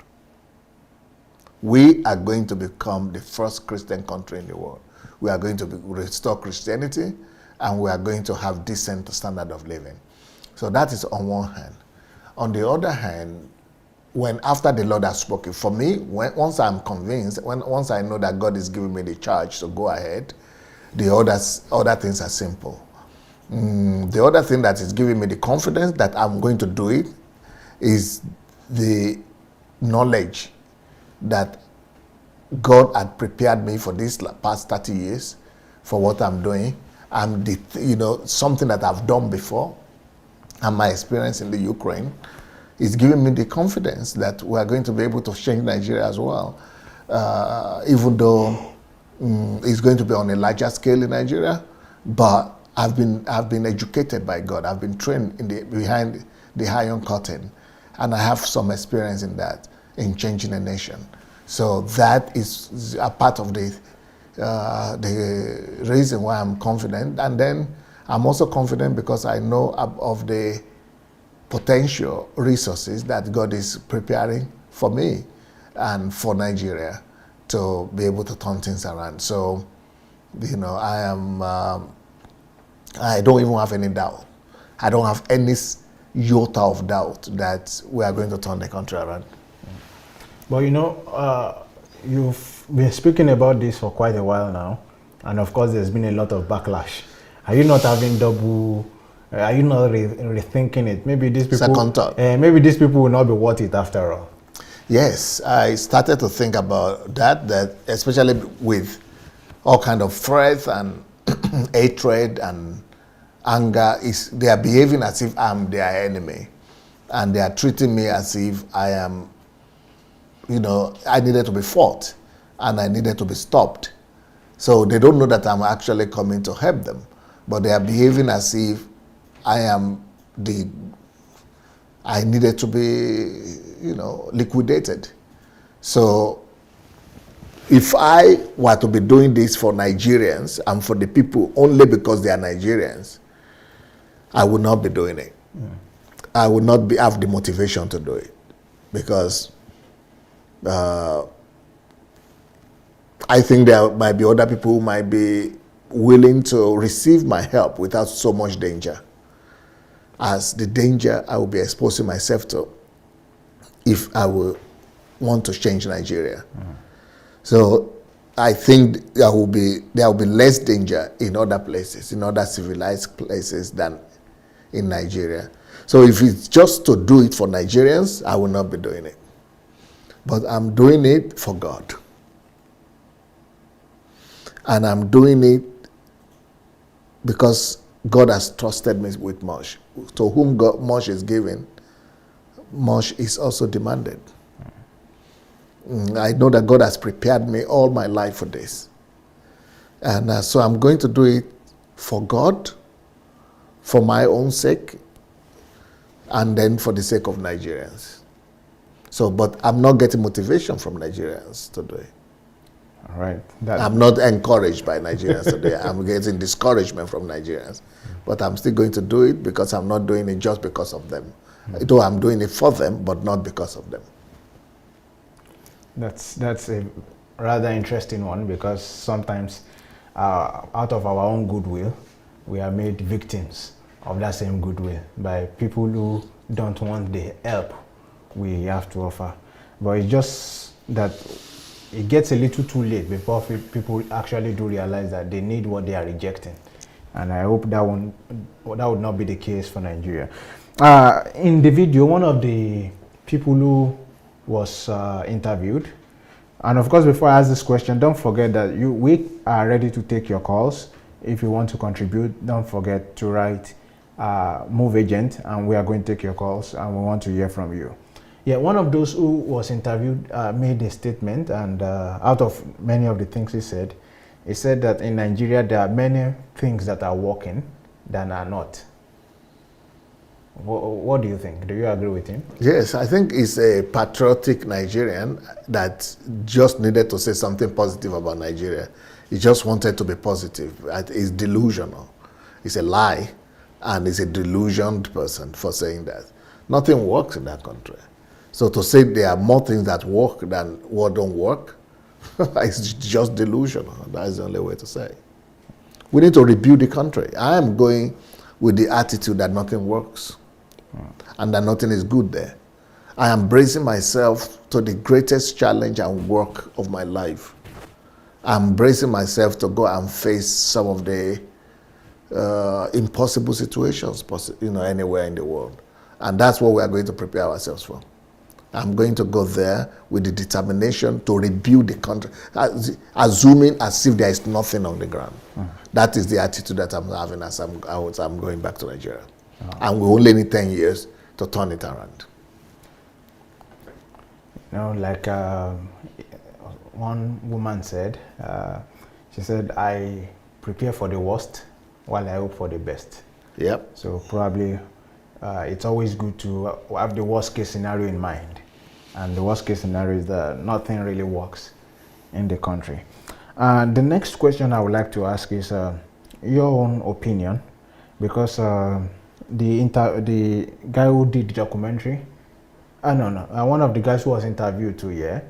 We are going to become the first Christian country in the world. We are going to restore Christianity, and we are going to have decent standard of living. So that is on one hand. On the other hand, when after the Lord has spoken, for me, once I'm convinced, once I know that God is giving me the charge to go ahead, the other things are simple. The other thing that is giving me the confidence that I'm going to do it is the knowledge that God had prepared me for this past 30 years for what I'm doing. I'm something that I've done before, and my experience in the Ukraine is giving me the confidence that we are going to be able to change Nigeria as well, even though it's going to be on a larger scale in Nigeria. But I've been educated by God. I've been trained behind the iron curtain, and I have some experience in that, in changing a nation. So that is a part of the reason why I'm confident. And then I'm also confident because I know of the potential resources that God is preparing for me and for Nigeria to be able to turn things around. So, I don't even have any doubt. I don't have any iota of doubt that we are going to turn the country around. But you've been speaking about this for quite a while now, and of course there's been a lot of backlash. Are you not having are you not rethinking it? Maybe these people, second thought. Maybe these people will not be worth it after all. Yes, I started to think about that especially with all kind of threats and hatred and anger, they are behaving as if I'm their enemy, and they are treating me as if I am, I needed to be fought and I needed to be stopped. So they don't know that I'm actually coming to help them, but they are behaving as if I needed to be, liquidated. So if I were to be doing this for Nigerians and for the people only because they are Nigerians, I would not be doing it. I would not have the motivation to do it, because I think there might be other people who might be willing to receive my help without so much danger as the danger I will be exposing myself to if I will want to change Nigeria. So I think there will be less danger in other places, in other civilized places than in Nigeria. So if it's just to do it for Nigerians, I will not be doing it. But I'm doing it for God. And I'm doing it because God has trusted me with much. To whom much is given, much is also demanded. I know that God has prepared me all my life for this. And so I'm going to do it for God, for my own sake, and then for the sake of Nigerians. So, but I'm not getting motivation from Nigerians to do it. All right. I'm not encouraged by Nigerians today. I'm getting discouragement from Nigerians. But I'm still going to do it because I'm not doing it just because of them. Though I'm doing it for them, but not because of them. That's a rather interesting one, because sometimes out of our own goodwill, we are made victims of that same goodwill by people who don't want the help we have to offer. But it's just that it gets a little too late before people actually do realize that they need what they are rejecting. And I hope that would not be the case for Nigeria. In the video, one of the people who was interviewed, and of course, before I ask this question, don't forget that we are ready to take your calls. If you want to contribute, don't forget to write Move Agent, and we are going to take your calls, and we want to hear from you. Yeah, one of those who was interviewed made a statement, and out of many of the things he said that in Nigeria there are many things that are working than are not. What do you think? Do you agree with him? Yes, I think he's a patriotic Nigerian that just needed to say something positive about Nigeria. He just wanted to be positive. It's delusional. It's a lie. and is a delusioned person for saying that. Nothing works in that country. So to say there are more things that work than what don't work, it's just delusional. That is the only way to say. We need to rebuild the country. I am going with the attitude that nothing works and that nothing is good there. I am bracing myself to the greatest challenge and work of my life. I'm bracing myself to go and face some of the impossible situations, anywhere in the world. And that's what we are going to prepare ourselves for. I'm going to go there with the determination to rebuild the country, assuming as if there is nothing on the ground. That is the attitude that I'm having as I'm going back to Nigeria. And we only need 10 years to turn it around. Like one woman said, she said, I prepare for the worst while I hope for the best. Yep. So probably it's always good to have the worst case scenario in mind. And the worst case scenario is that nothing really works in the country. The next question I would like to ask is your own opinion, because the guy who did the documentary, one of the guys who was interviewed too,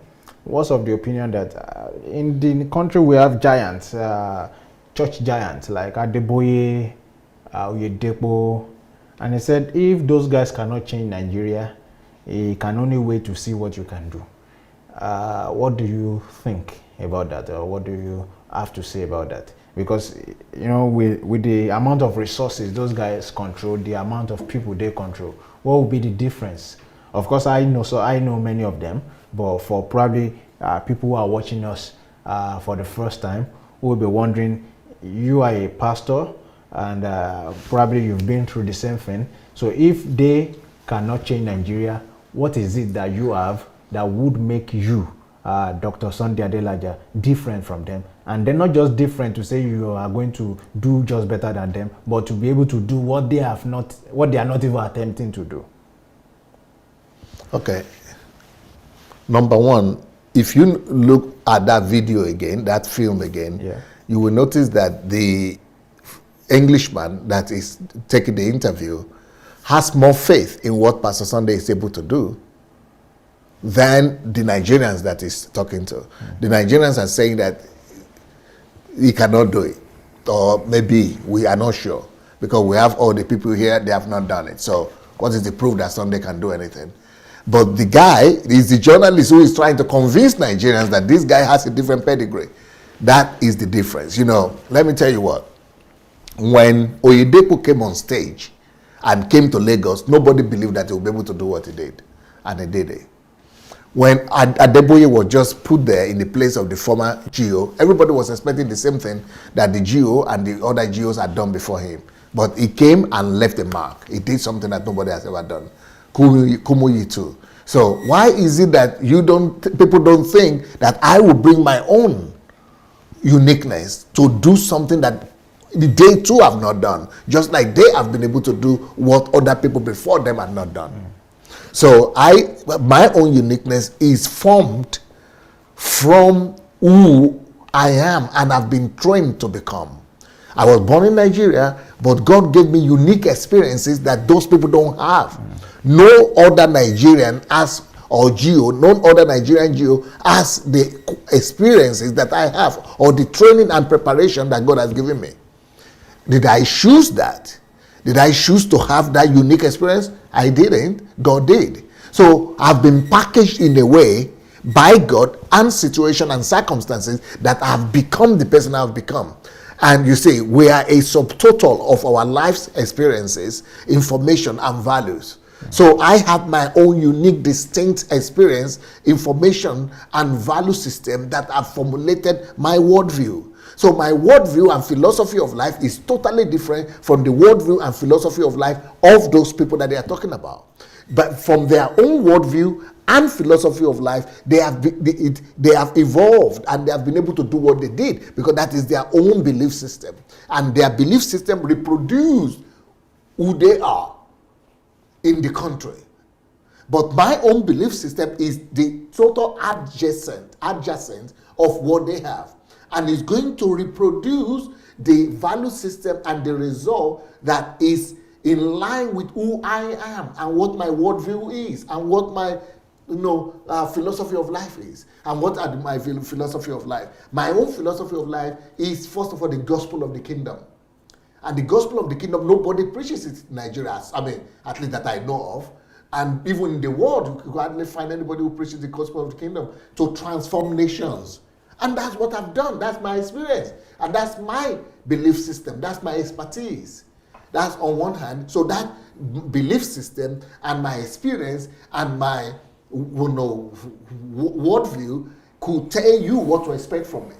was of the opinion that in the country we have giants, church giants like Adeboye, Oyedepo, and he said if those guys cannot change Nigeria, he can only wait to see what you can do. What do you think about that, or what do you have to say about that? Because with the amount of resources those guys control, the amount of people they control, what will be the difference? Of course, I know many of them, but for probably people who are watching us for the first time, who will be wondering, you are a pastor and probably you've been through the same thing. So if they cannot change Nigeria, what is it that you have that would make you, Dr. Sunday Adelaja, different from them? And they're not just different to say you are going to do just better than them, but to be able to do what they are not even attempting to do. Okay. Number one, if you look at that video again, that film again, you will notice that the Englishman that is taking the interview has more faith in what Pastor Sunday is able to do than the Nigerians that he's talking to. The Nigerians are saying that he cannot do it, or maybe we are not sure, because we have all the people here, they have not done it. So what is the proof that Sunday can do anything? But the guy is the journalist who is trying to convince Nigerians that this guy has a different pedigree. That is the difference. Let me tell you what. When Oyedepo came on stage and came to Lagos, nobody believed that he would be able to do what he did. And he did it. When Adeboye was just put there in the place of the former GO, everybody was expecting the same thing that the GO and the other GOs had done before him. But he came and left a mark. He did something that nobody has ever done. Kumuyi too. So why is it that people don't think that I will bring my own uniqueness to do something that they too have not done, just like they have been able to do what other people before them had not done? So my own uniqueness is formed from who I am and have been trained to become. I was born in Nigeria, but God gave me unique experiences that those people don't have. No other Nigerian no other Nigerian GO has the experiences that I have, or the training and preparation that God has given me. Did I choose that? Did I choose to have that unique experience? I didn't. God did. So I've been packaged in a way by God and situation and circumstances that I've become the person I've become. And you see, we are a subtotal of our life's experiences, information, and values. So I have my own unique, distinct experience, information, and value system that have formulated my worldview. So my worldview and philosophy of life is totally different from the worldview and philosophy of life of those people that they are talking about. But from their own worldview and philosophy of life, they have evolved and they have been able to do what they did, because that is their own belief system. And their belief system reproduced who they are in the country. But my own belief system is the total adjacent of what they have, and is going to reproduce the value system and the result that is in line with who I am and what my worldview is and what my philosophy of life is. And what are my philosophy of life? My own philosophy of life is, first of all, the gospel of the kingdom. And the gospel of the kingdom, nobody preaches it in Nigeria, at least that I know of. And even in the world, you can hardly find anybody who preaches the gospel of the kingdom to transform nations. And that's what I've done. That's my experience. And that's my belief system. That's my expertise. That's on one hand. So that belief system and my experience and my worldview could tell you what to expect from me.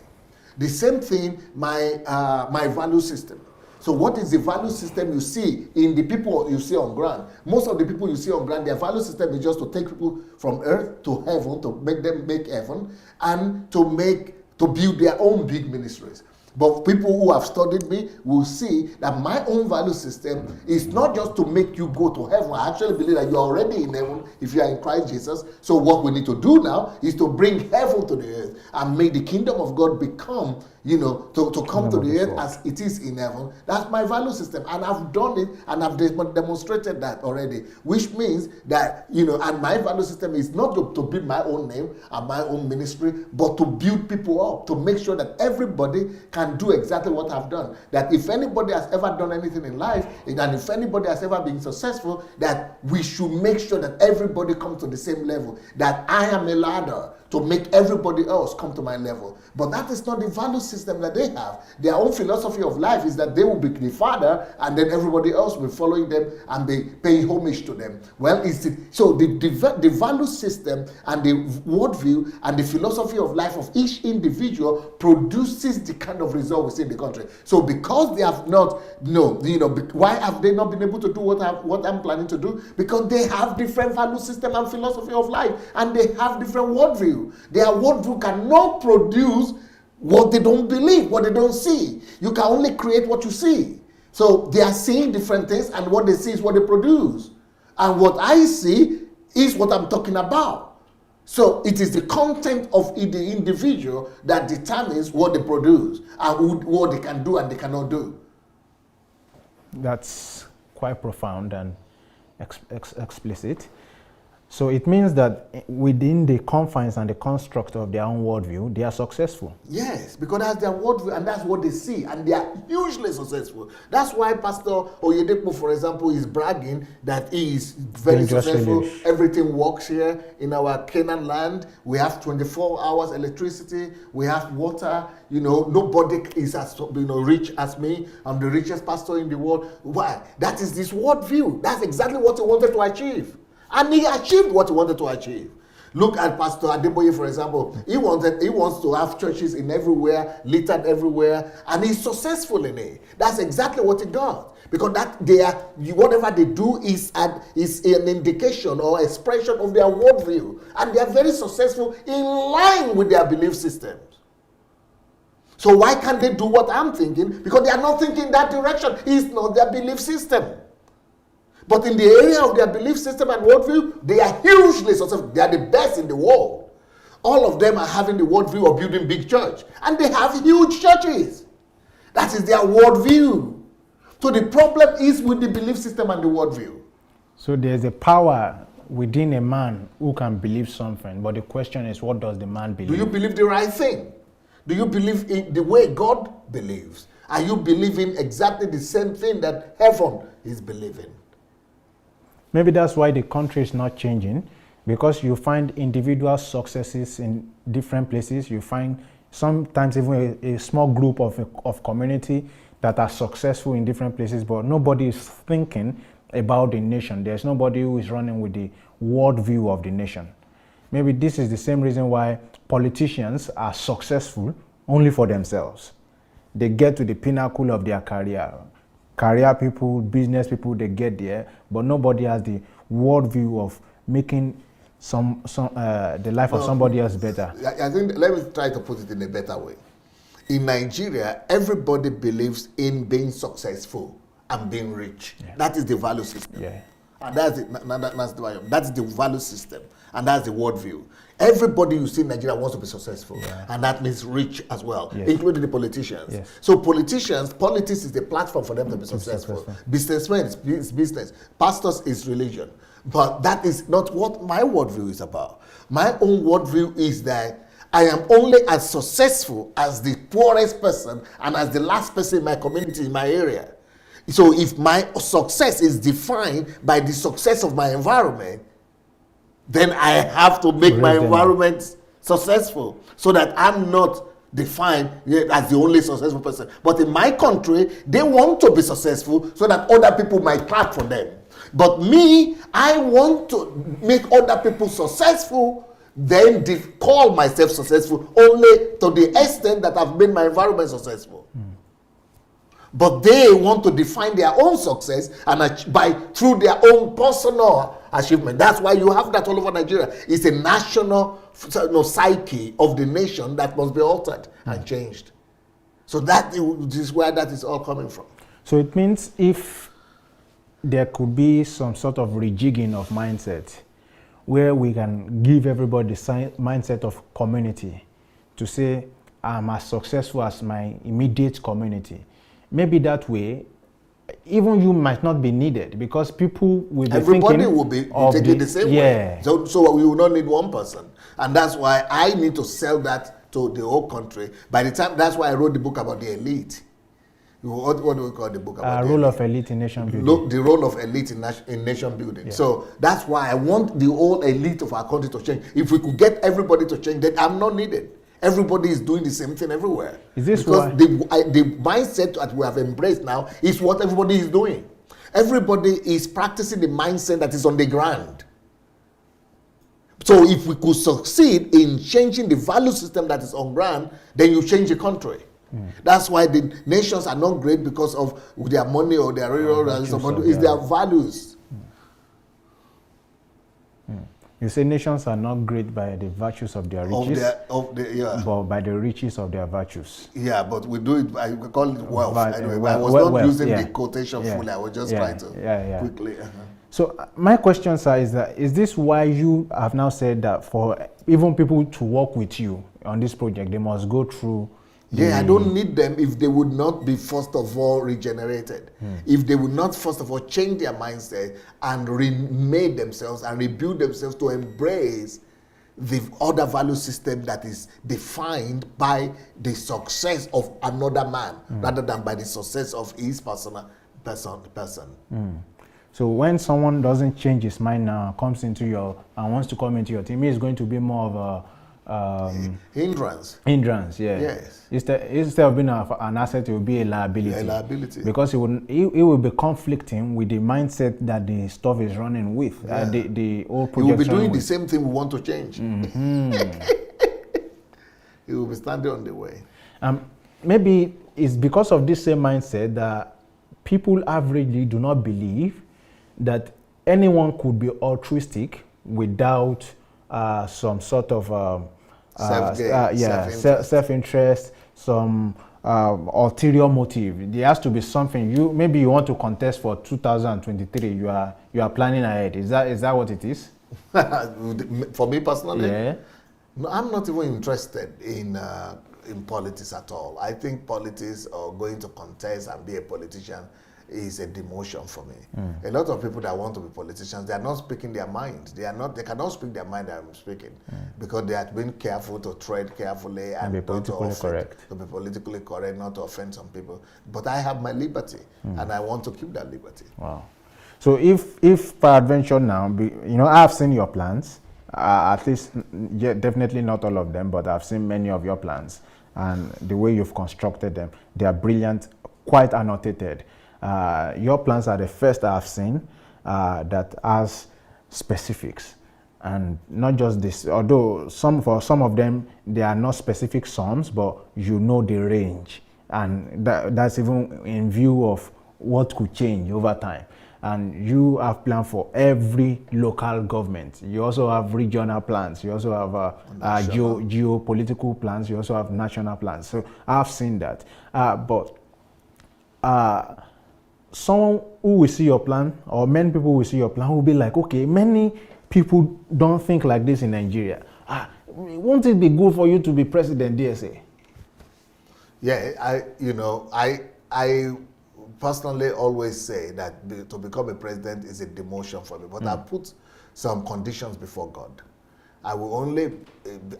The same thing, my value system. So what is the value system you see in the people you see on ground? Most of the people you see on ground, their value system is just to take people from earth to heaven, to make them make heaven, and to build their own big ministries. But people who have studied me will see that my own value system is not just to make you go to heaven. I actually believe that you're already in heaven if you are in Christ Jesus. So what we need to do now is to bring heaven to the earth and make the kingdom of God become, to come to the earth as it is in heaven. That's my value system. And I've done it and I've demonstrated that already, which means that, and my value system is not to build my own name and my own ministry, but to build people up, to make sure that everybody can do exactly what I've done. That if anybody has ever done anything in life, and if anybody has ever been successful, that we should make sure that everybody comes to the same level. That I am a ladder to make everybody else come to my level. But that is not the value system that they have. Their own philosophy of life is that they will be the father and then everybody else will be following them and be paying homage to them. Well, so the value system and the worldview and the philosophy of life of each individual produces the kind of result we see in the country. So because they have not, why have they not been able to do what I'm planning to do? Because they have different value system and philosophy of life, and they have different worldview. Their worldview cannot produce what they don't believe, what they don't see. You can only create what you see. So they are seeing different things, and what they see is what they produce. And what I see is what I'm talking about. So it is the content of the individual that determines what they produce and what they can do and they cannot do. That's quite profound and explicit. So it means that within the confines and the construct of their own worldview, they are successful. Yes, because that's their worldview and that's what they see, and they are hugely successful. That's why Pastor Oyedepo, for example, is bragging that he is very successful. Everything works here in our Canaan land. We have 24 hours electricity. We have water. Nobody is as rich as me. I'm the richest pastor in the world. Why? That is this worldview. That's exactly what he wanted to achieve. And he achieved what he wanted to achieve. Look at Pastor Adeboye, for example. He wants to have churches in everywhere, littered everywhere, and he's successful in it. That's exactly what he does. Because whatever they do is an indication or expression of their worldview. And they are very successful in line with their belief systems. So why can't they do what I'm thinking? Because they are not thinking that direction. It's not their belief system. But in the area of their belief system and worldview, they are hugely successful. They are the best in the world. All of them are having the worldview of building big church. And they have huge churches. That is their worldview. So the problem is with the belief system and the worldview. So there's a power within a man who can believe something. But the question is, what does the man believe? Do you believe the right thing? Do you believe in the way God believes? Are you believing exactly the same thing that heaven is believing? Maybe that's why the country is not changing, because you find individual successes in different places. You find sometimes even a small group of community that are successful in different places, but nobody is thinking about the nation. There's nobody who is running with the worldview of the nation. Maybe this is the same reason why politicians are successful only for themselves. They get to the pinnacle of their career. Career people, business people, they get there, but nobody has the worldview of making the life of somebody else better. I think, let me try to put it in a better way. In Nigeria, everybody believes in being successful and being rich. Yeah. That is the value system. Yeah. And that's the value system. And that's the worldview. Everybody you see in Nigeria wants to be successful, and that means rich as well, including the politicians. So politics is the platform for them to be successful. Businessmen is business. Pastors is religion. But that is not what my worldview is about. My own worldview is that I am only as successful as the poorest person and as the last person in my community, in my area. So if my success is defined by the success of my environment, then I have to make my environment successful so that I'm not defined as the only successful person. But in my country, they want to be successful so that other people might clap for them. But me, I want to make other people successful, then call myself successful only to the extent that I've made my environment successful. But they want to define their own success and through their own personal achievement. That's why you have that all over Nigeria. It's a national psyche of the nation that must be altered and changed. So that is where that is all coming from. So it means if there could be some sort of rejigging of mindset where we can give everybody the mindset of community to say, I'm as successful as my immediate community. Maybe that way, even you might not be needed because people will be Everybody will be taking the same way. So we will not need one person. And that's why I need to sell that to the whole country. By the time, that's why I wrote the book about the elite. What do we call the book about? Role of elite in nation building. The role of elite in nation building. So that's why I want the whole elite of our country to change. If we could get everybody to change, then I'm not needed. Everybody is doing the same thing everywhere. Is this because why? The mindset that we have embraced now is what everybody is doing. Everybody is practicing the mindset that is on the ground. So if we could succeed in changing the value system that is on ground, then you change the country. That's why the nations are not great because of their money or their resources. It's their values. You say nations are not great by the virtues of their riches, but by the riches of their virtues. Yeah, but we do it, we call it wealth. Anyway, I was not using the quotation fully, I was just trying to quickly. So my question, sir, is this why you have now said that for even people to work with you on this project, they must go through I don't need them if they would not be, first of all, regenerated. If they would not, first of all, change their mindset and remake themselves and rebuild themselves to embrace the other value system that is defined by the success of another man rather than by the success of his person. So when someone doesn't change his mind now, comes into and wants to come into your team, it's going to be more of a hindrance. Yes. Instead of being an asset, it will be a liability. A liability. Because it will be conflicting with the mindset that the stuff is running with. The old project. You will be doing the same thing we want to change. It will be standing on the way. Maybe it's because of this same mindset that people averagely do not believe that anyone could be altruistic without some sort of self-interest, some ulterior motive. There has to be something. Maybe you want to contest for 2023. You are planning ahead. Is that what it is? For me personally, no, I'm not even interested in politics at all. I think politics or going to contest and be a politician is a demotion for me. A lot of people that want to be politicians, they are not speaking their mind. They cannot speak their mind that I'm speaking because they have been careful to tread carefully and be politically correct. To be politically correct, not to offend some people. But I have my liberty and I want to keep that liberty. Wow. So if peradventure now, I have seen your plans, at least definitely not all of them, but I've seen many of your plans and the way you've constructed them. They are brilliant, quite annotated. Your plans are the first I've seen that has specifics, and not just this. Although for some of them they are not specific sums, but you know the range, and that's even in view of what could change over time. And you have planned for every local government. You also have regional plans. You also have geopolitical plans. You also have national plans. So I've seen that, but. Someone who will see your plan, or many people will see your plan, will be like, okay, many people don't think like this in Nigeria. Won't it be good for you to be president, DSA? Yeah, I personally always say that to become a president is a demotion for me, but I put some conditions before God. I will only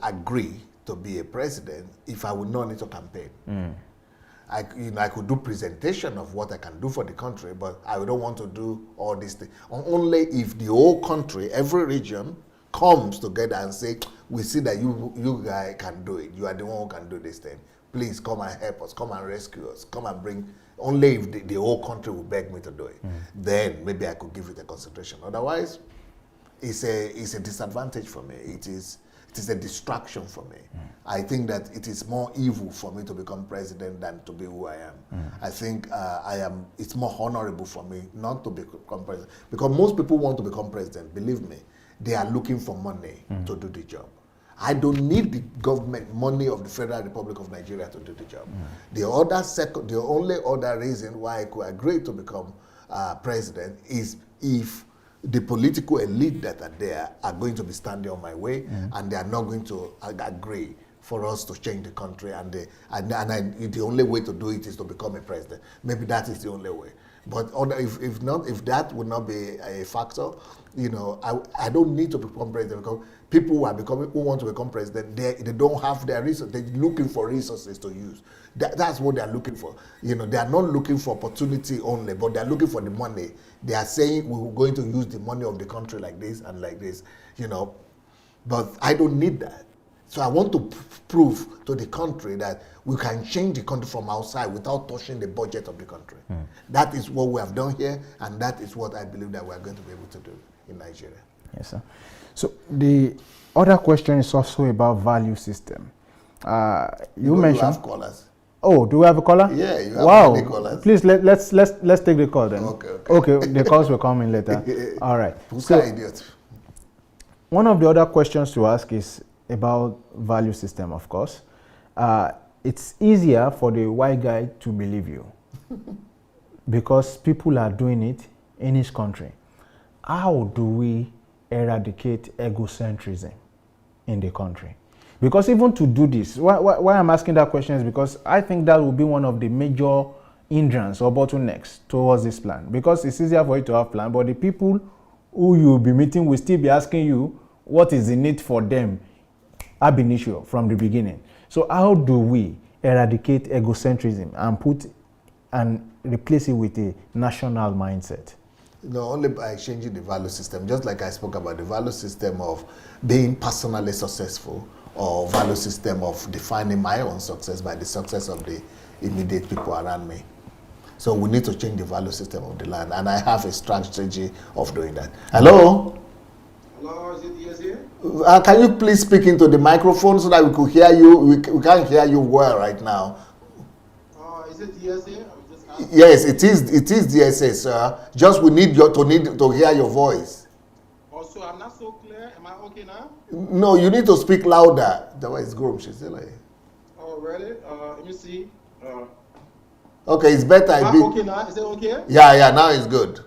agree to be a president if I would not need to campaign. I could do presentation of what I can do for the country, but I don't want to do all these things. Only if the whole country, every region, comes together and say, we see that you guys can do it. You are the one who can do this thing. Please come and help us. Come and rescue us. Come and bring. Only if the whole country will beg me to do it, then maybe I could give it a consideration. Otherwise, it's a disadvantage for me. It is a distraction for me. I think that it is more evil for me to become president than to be who I am. I think it's more honorable for me not to become president. Because most people want to become president, believe me, they are looking for money to do the job. I don't need the government money of the Federal Republic of Nigeria to do the job. The only other reason why I could agree to become president is if the political elite that are there are going to be standing on my way, and they are not going to agree for us to change the country, and the only way to do it is to become a president. Maybe that is the only way. But if that would not be a factor, I don't need to become president, because people who want to become president, they don't have their resources. They're looking for resources to use. That's what they're looking for. They are not looking for opportunity only, but they're looking for the money. They are saying we're going to use the money of the country like this and like this, But I don't need that. So I want to prove to the country that we can change the country from outside without touching the budget of the country. That is what we have done here, and that is what I believe that we are going to be able to do in Nigeria. Yes, sir. So the other question is also about value system. You mentioned. You have callers. Oh, do we have a caller? Yeah, you have many callers. Please let's take the call then. Okay. The calls will come in later. All right. Idiot. One of the other questions to ask is about value system, of course. It's easier for the white guy to believe you because people are doing it in his country. How do we eradicate egocentrism in the country? Because even to do this, why I'm asking that question is because I think that will be one of the major hindrance or bottlenecks towards this plan. Because it's easier for you to have plan, but the people who you'll be meeting will still be asking you what is the need for them ab initio from the beginning. So how do we eradicate egocentrism and replace it with a national mindset? Only by changing the value system, just like I spoke about the value system of being personally successful, or value system of defining my own success by the success of the immediate people around me. So we need to change the value system of the land, and I have a strategy of doing that. Hello? Hello, is it yes here? Can you please speak into the microphone so that we could hear you? We can't hear you well right now. Is it yes here? Yes, it is DSA, sir. Just we need to hear your voice. Also, I'm not so clear. Am I okay now? No, you need to speak louder. That way it's grown. She's like. Oh, really? Let me see. Okay, it's better. Am I okay now? Is it okay? Yeah, now it's good.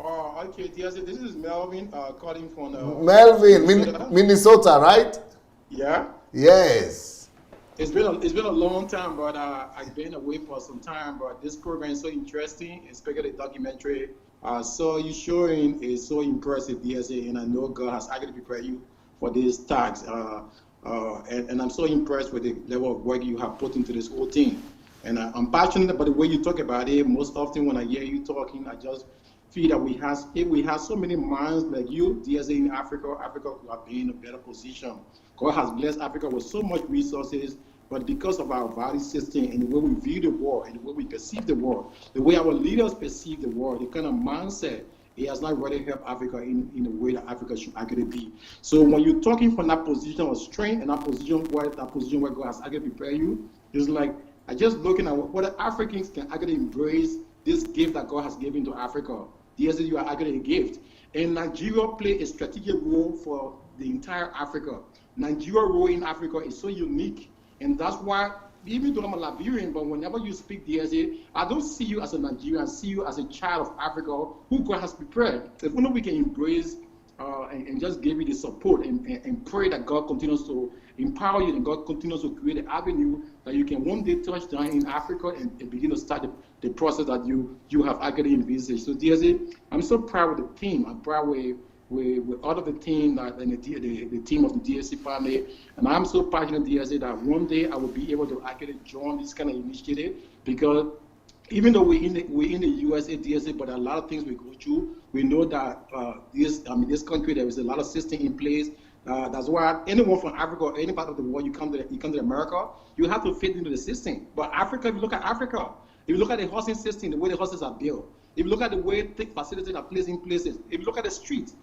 Okay, DSA. This is Melvin calling from Melvin, Minnesota, right? Yeah. Yes. It's been a long time, but I've been away for some time. But this program is so interesting, especially the documentary. So you showing is so impressive, DSA, and I know God has actually prepared you for this task. And I'm so impressed with the level of work you have put into this whole thing. And I'm passionate about the way you talk about it. Most often when I hear you talking, I just feel that if we have so many minds like you, DSA in Africa could have been in a better position. God has blessed Africa with so much resources, but because of our value system and the way we view the world and the way we perceive the world, the way our leaders perceive the world, the kind of mindset, it has not really helped Africa in the way that Africa should actually be. So when you're talking from that position of strength and that position where God has actually prepared you, it's like I just looking at whether Africans can actually embrace this gift that God has given to Africa. Yes, you are actually a gift. And Nigeria play a strategic role for the entire Africa. Nigeria's role in Africa is so unique, and that's why, even though I'm a Liberian, but whenever you speak DSA, I don't see you as a Nigerian, I see you as a child of Africa who God has prepared. If only we can embrace and just give you the support and pray that God continues to empower you and God continues to create an avenue that you can one day touch down in Africa and begin to start the process that you have actually envisaged. So, DSA, I'm so proud of the team. I'm proud with all of the team and the team of the DSA family. And I'm so passionate, DSA, that one day I will be able to actually join this kind of initiative, because even though we're in the USA DSA, but a lot of things we go through, we know that this country, there is a lot of system in place. That's why anyone from Africa or any part of the world, you come to America, you have to fit into the system. But Africa, if you look at Africa, if you look at the housing system, the way the houses are built, if you look at the way facilities are placed in places, if you look at the streets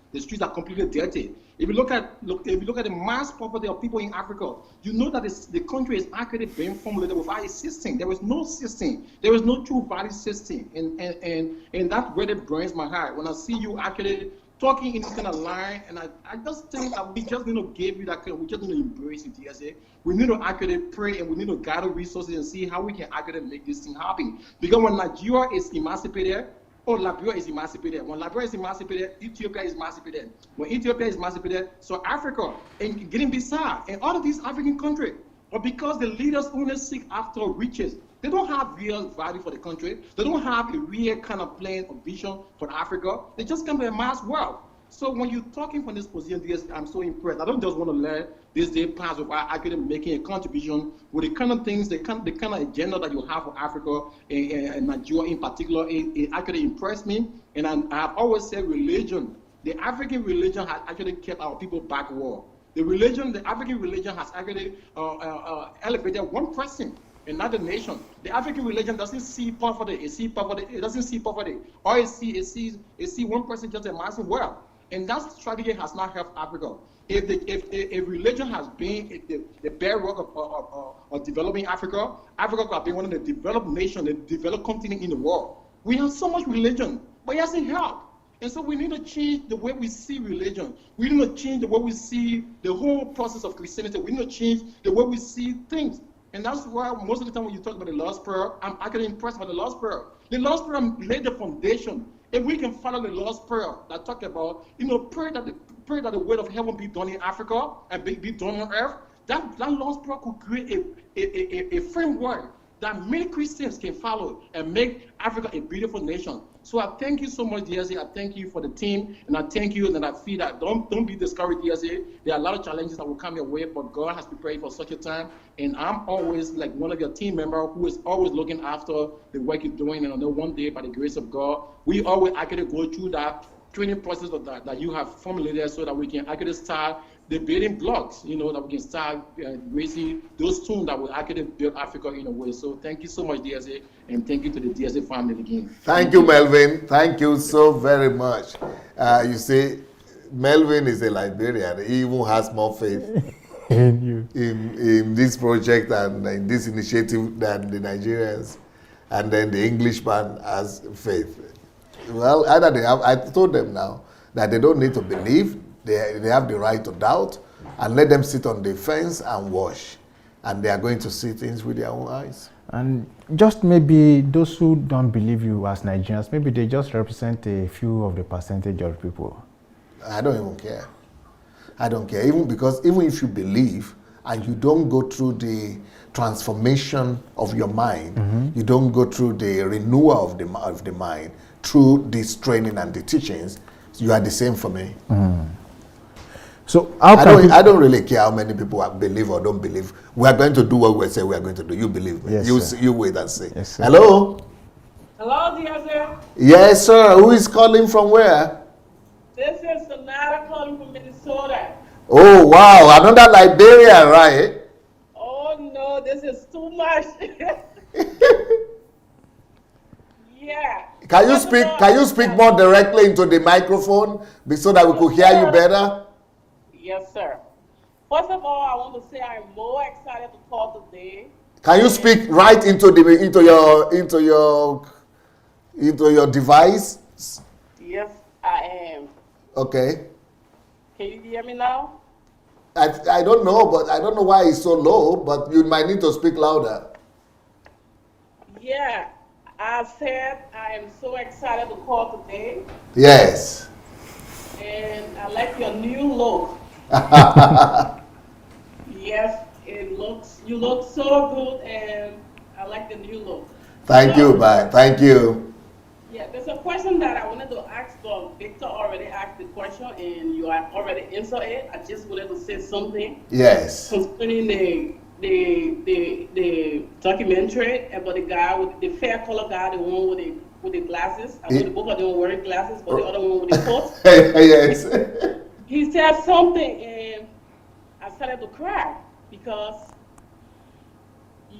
are completely dirty. If you look at the mass poverty of people in Africa, you know that the country is actually being formulated without a system. There is no system. There is no true value system, and that really burns my heart when I see you actually talking in this kind of line. And I just think that we just need to give you that kind. We just need to embrace it. DSA. We need to actually pray and we need to gather resources and see how we can actually make this thing happen. Because when Nigeria is emancipated, Liberia is emancipated. When Liberia is emancipated, Ethiopia is emancipated. When Ethiopia is emancipated, so Africa and Bamisaye and all of these African countries, but because the leaders only seek after riches, they don't have real value for the country. They don't have a real kind of plan or vision for Africa. They just come to amass wealth. So when you're talking from this position, I'm so impressed. I don't just want to let this day pass without actually making a contribution with the kind of things, the kind of agenda that you have for Africa and Nigeria in particular. It actually impressed me. And I have always said religion, the African religion has actually kept our people backward. The African religion has actually elevated one person and not the nation. The African religion doesn't see poverty. It doesn't see poverty. Or it sees one person just amassing wealth. And that strategy has not helped Africa. If religion has been the bedrock of developing Africa, Africa could have been one of the developed nations, the developed continent in the world. We have so much religion, but it hasn't helped. And so we need to change the way we see religion. We need to change the way we see the whole process of Christianity. We need to change the way we see things. And that's why most of the time when you talk about the Lord's Prayer, I'm actually impressed by the Lord's Prayer. The Lord's Prayer laid the foundation. If we can follow the Lord's Prayer that talk about, pray that the will of heaven be done in Africa and be done on earth, that Lord's Prayer could create a framework that many Christians can follow and make Africa a beautiful nation. So I thank you so much, DSA. I thank you for the team, and I thank you, and I feel that don't be discouraged, DSA. There are a lot of challenges that will come your way, but God has prepared you for such a time. And I'm always like one of your team members who is always looking after the work you're doing. And I know one day, by the grace of God, we always actually go through that training process of that you have formulated so that we can actually start the building blocks, that we can start raising those tools that will actually build Africa in a way. So thank you so much, DSA, and thank you to the DSA family again. Thank you, Melvin. Thank you so very much. You see, Melvin is a Liberian. He even has more faith in this project and in this initiative than the Nigerians, and then the Englishman has faith. Well, I told them now that they don't need to believe. They have the right to doubt, and let them sit on the fence and watch, and they are going to see things with their own eyes. And just maybe those who don't believe you as Nigerians, maybe they just represent a few of the percentage of people. I don't even care. I don't care, even if you believe and you don't go through the transformation of your mind, you don't go through the renewal of the mind through this training and the teachings, you are the same for me. So I don't really care how many people believe or don't believe. We are going to do what we say we are going to do. You believe me. Yes, you wait and see. Yes, sir. Hello? Hello, dear. Yes, sir. Who is calling from where? This is Sonata calling from Minnesota. Oh, wow. Another Liberian, right? Oh, no. This is too much. Yeah. Can you speak more directly into the microphone so that we could hear you better? Yes, sir. First of all, I want to say I'm more excited to talk today. Can you speak right into your device? Yes, I am. Okay. Can you hear me now? I don't know, but I don't know why it's so low, but you might need to speak louder. Yeah, I said I am so excited to call today. Yes. and I like your new look. Yes, you look so good, and I like the new look. Thank you, bye. Thank you. Yeah, there's a question that I wanted to ask, but Victor already asked the question, and you have already answered it. I just wanted to say something. Yes. Concerning the documentary about the guy with the fair color guy, the one with the glasses. I know the both of them were wearing glasses, but the other one with the coat. Yes. He said something, and I started to cry because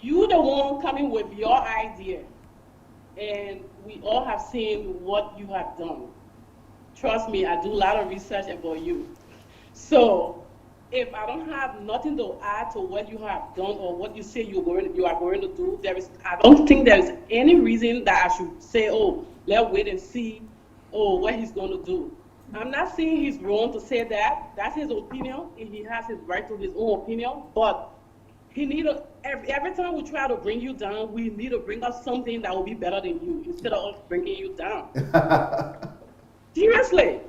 you the one coming with your idea, and we all have seen what you have done. Trust me, I do a lot of research about you. So if I don't have nothing to add to what you have done or what you say you are going to do, I don't think there is any reason that I should say, oh, let's wait and see, what he's going to do. I'm not saying he's wrong to say that. That's his opinion, and he has his right to his own opinion. But he every time we try to bring you down, we need to bring up something that will be better than you instead of us bringing you down. Seriously.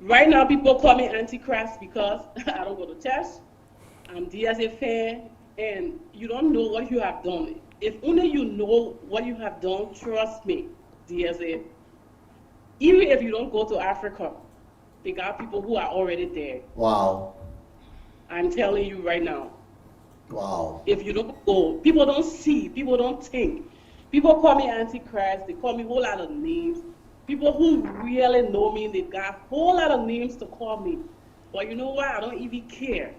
Right now, people call me Antichrist because I don't go to church. I'm DSA fan, and you don't know what you have done. If only you know what you have done, trust me, DSA. Even if you don't go to Africa, they got people who are already there. Wow. I'm telling you right now. Wow. If you don't go, people don't see, people don't think. People call me Antichrist, they call me a whole lot of names. People who really know me, they got a whole lot of names to call me. But you know what? I don't even care.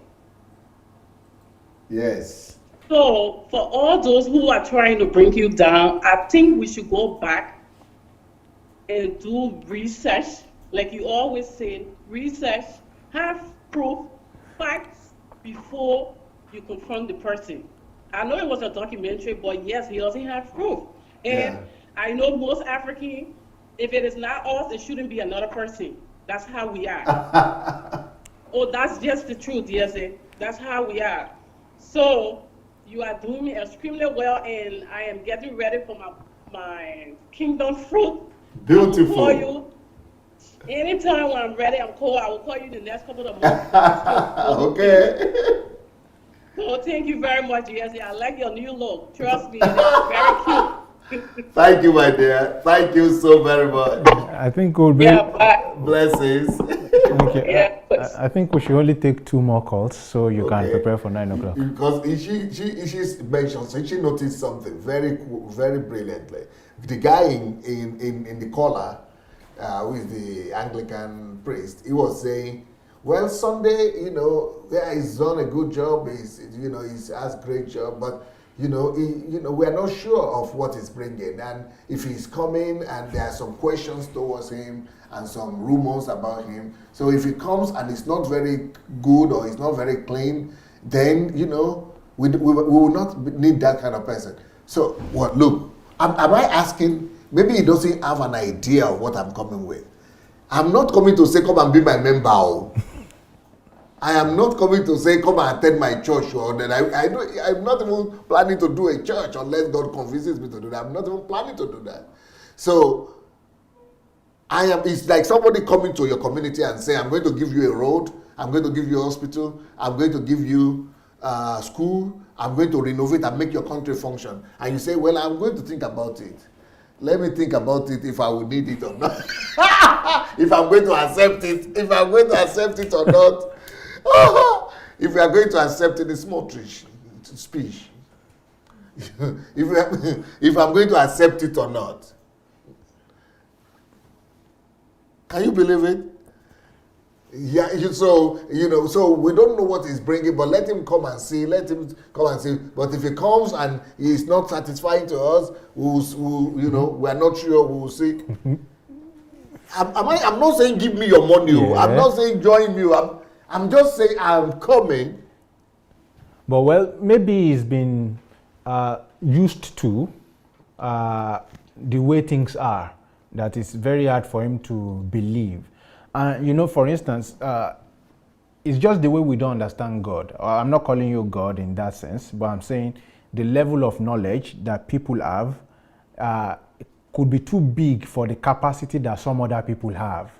Yes. So for all those who are trying to bring you down, I think we should go back and do research. Like you always say, research, have proof, facts before you confront the person. I know it was a documentary, but yes, he doesn't have proof. And I know most Africans, if it is not us, it shouldn't be another person. That's how we are. That's just the truth, DSA. That's how we are. So you are doing me extremely well, and I am getting ready for my kingdom fruit. Beautiful. I will call you anytime when I'm ready. I will call you in the next couple of months. Okay. So thank you very much, DSA. I like your new look. Trust me, it's very cute. Thank you, my dear. Thank you so very much. I think we'll be. Blessings. Okay. I think we should only take 2 more calls so you can prepare for 9 o'clock. Because she mentioned, so she noticed something very very brilliantly. The guy in the caller, who is the Anglican priest, he was saying, well, Sunday, he's done a good job. He's has a great job, but we're not sure of what he's bringing, and if he's coming, and there are some questions towards him and some rumors about him. So if he comes and it's not very good or it's not very clean, then we will not need that kind of person. So look, am I asking? Maybe he doesn't have an idea of what I'm coming with. I'm not coming to say come and be my member. I am not coming to say, come and attend my church, or then I'm not even planning to do a church unless God convinces me to do that. I'm not even planning to do that. So, it's like somebody coming to your community and saying, I'm going to give you a road, I'm going to give you a hospital, I'm going to give you school, I'm going to renovate and make your country function. And you say, well, I'm going to think about it. Let me think about it if I will need it or not. If I'm going to accept it or not. If we are going to accept any small speech, if I'm going to accept it or not, can you believe it? Yeah. So we don't know what he's bringing, but let him come and see. But if he comes and he's not satisfying to us, we're not sure. We'll see. I'm not saying give me your money. Yeah. I'm not saying join me. I'm just saying I'm coming. But maybe he's been used to the way things are, that it's very hard for him to believe. For instance, it's just the way we don't understand God. I'm not calling you God in that sense, but I'm saying the level of knowledge that people have could be too big for the capacity that some other people have.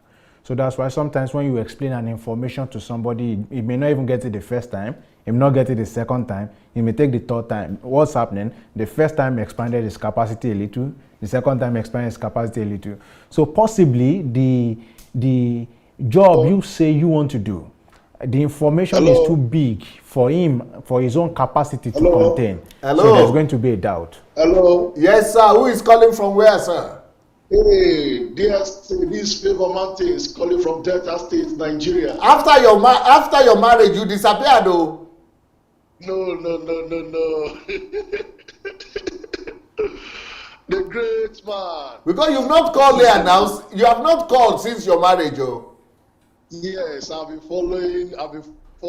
So that's why sometimes when you explain an information to somebody, it may not even get it the first time, it may not get it the second time, it may take the third time. What's happening? The first time expanded his capacity a little, the second time expanded his capacity a little. So possibly the job you say you want to do, the information is too big for him, for his own capacity to contain. So there's going to be a doubt. Hello. Yes, sir. Who is calling from where, sir? Hey, this Favor Mountain is calling from Delta State, Nigeria. After your marriage, you disappeared, though. No. The great man. Because you've not called there now. You have not called since your marriage, oh. Yes, I've been following.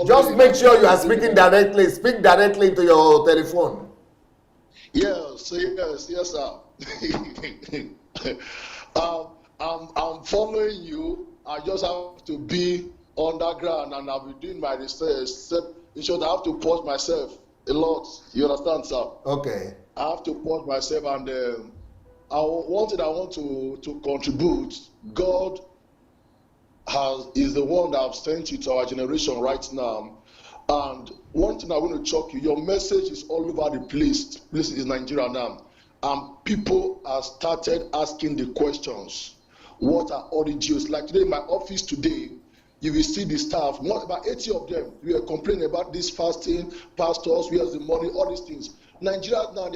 Just make sure you are speaking directly. Speak directly into your telephone. Yes, sir. I'm following you. I just have to be underground, and I'll be doing my research. In short, I have to pause myself a lot. You understand, sir? Okay. I have to pause myself, and one thing I want to contribute. God is the one that I've sent you to our generation right now. And one thing I want to shock you, your message is all over the place. This is Nigeria now. And people have started asking the questions. What are all the Jews? Like today in my office today, you will see the staff, not about 80 of them, we are complaining about this fasting, pastors, where's the money, all these things. Nigeria now,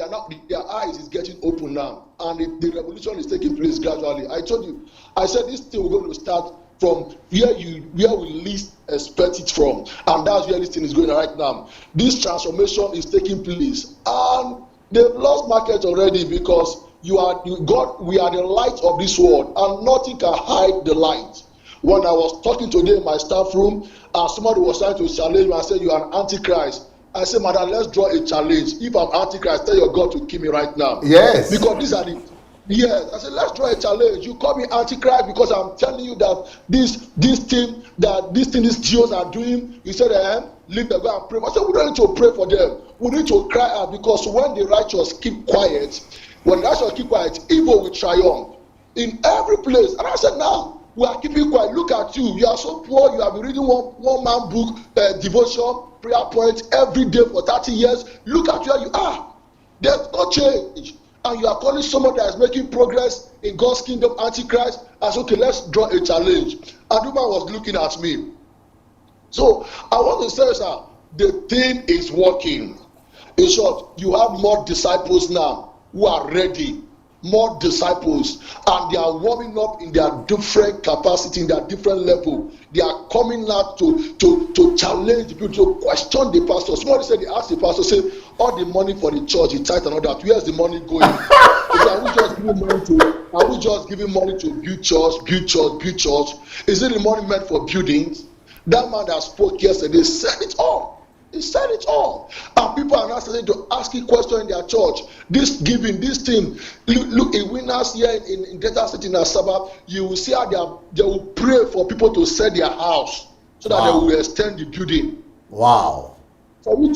their eyes is getting open now. And the revolution is taking place gradually. I told you, I said this thing we're going to start from where we least expect it from, and that's where this thing is going right now. This transformation is taking place, and they've lost market already because we are the light of this world, and nothing can hide the light. When I was talking today in my staff room, and somebody was trying to challenge me, I said, "You are an antichrist." I said, "Madam, let's draw a challenge. If I'm antichrist, tell your God to kill me right now." Yes. Because these are the Yes, I said, let's draw a challenge. You call me antichrist because I'm telling you that this thing these Jews are doing. You said, leave them, go and pray. I said, we don't need to pray for them. We need to cry out, because when the righteous keep quiet, evil will triumph in every place. And I said, now we are keeping quiet. Look at you. You are so poor. You have been reading one man book, devotion, prayer point every day for 30 years. Look at where you are. There's no change. And you are calling someone that is making progress in God's kingdom antichrist. I said, okay, let's draw a challenge. And the man was looking at me. So I want to say, sir, the thing is working. In short, you have more disciples now who are ready. More disciples, and they are warming up in their different capacity, in their different level. They are coming out to challenge people, to question the pastor. Somebody said, they asked the pastor, say, all the money for the church, he tithe and all that, where's the money going? Are we just giving money to build church? Is it the money meant for buildings? That man that spoke yesterday said it all. He said it all. And people are now starting to ask a question in their church. This giving, this thing. Look, in winners here in Delta City in Asaba, you will see how they will pray for people to sell their house so that they will extend the building. Wow. For you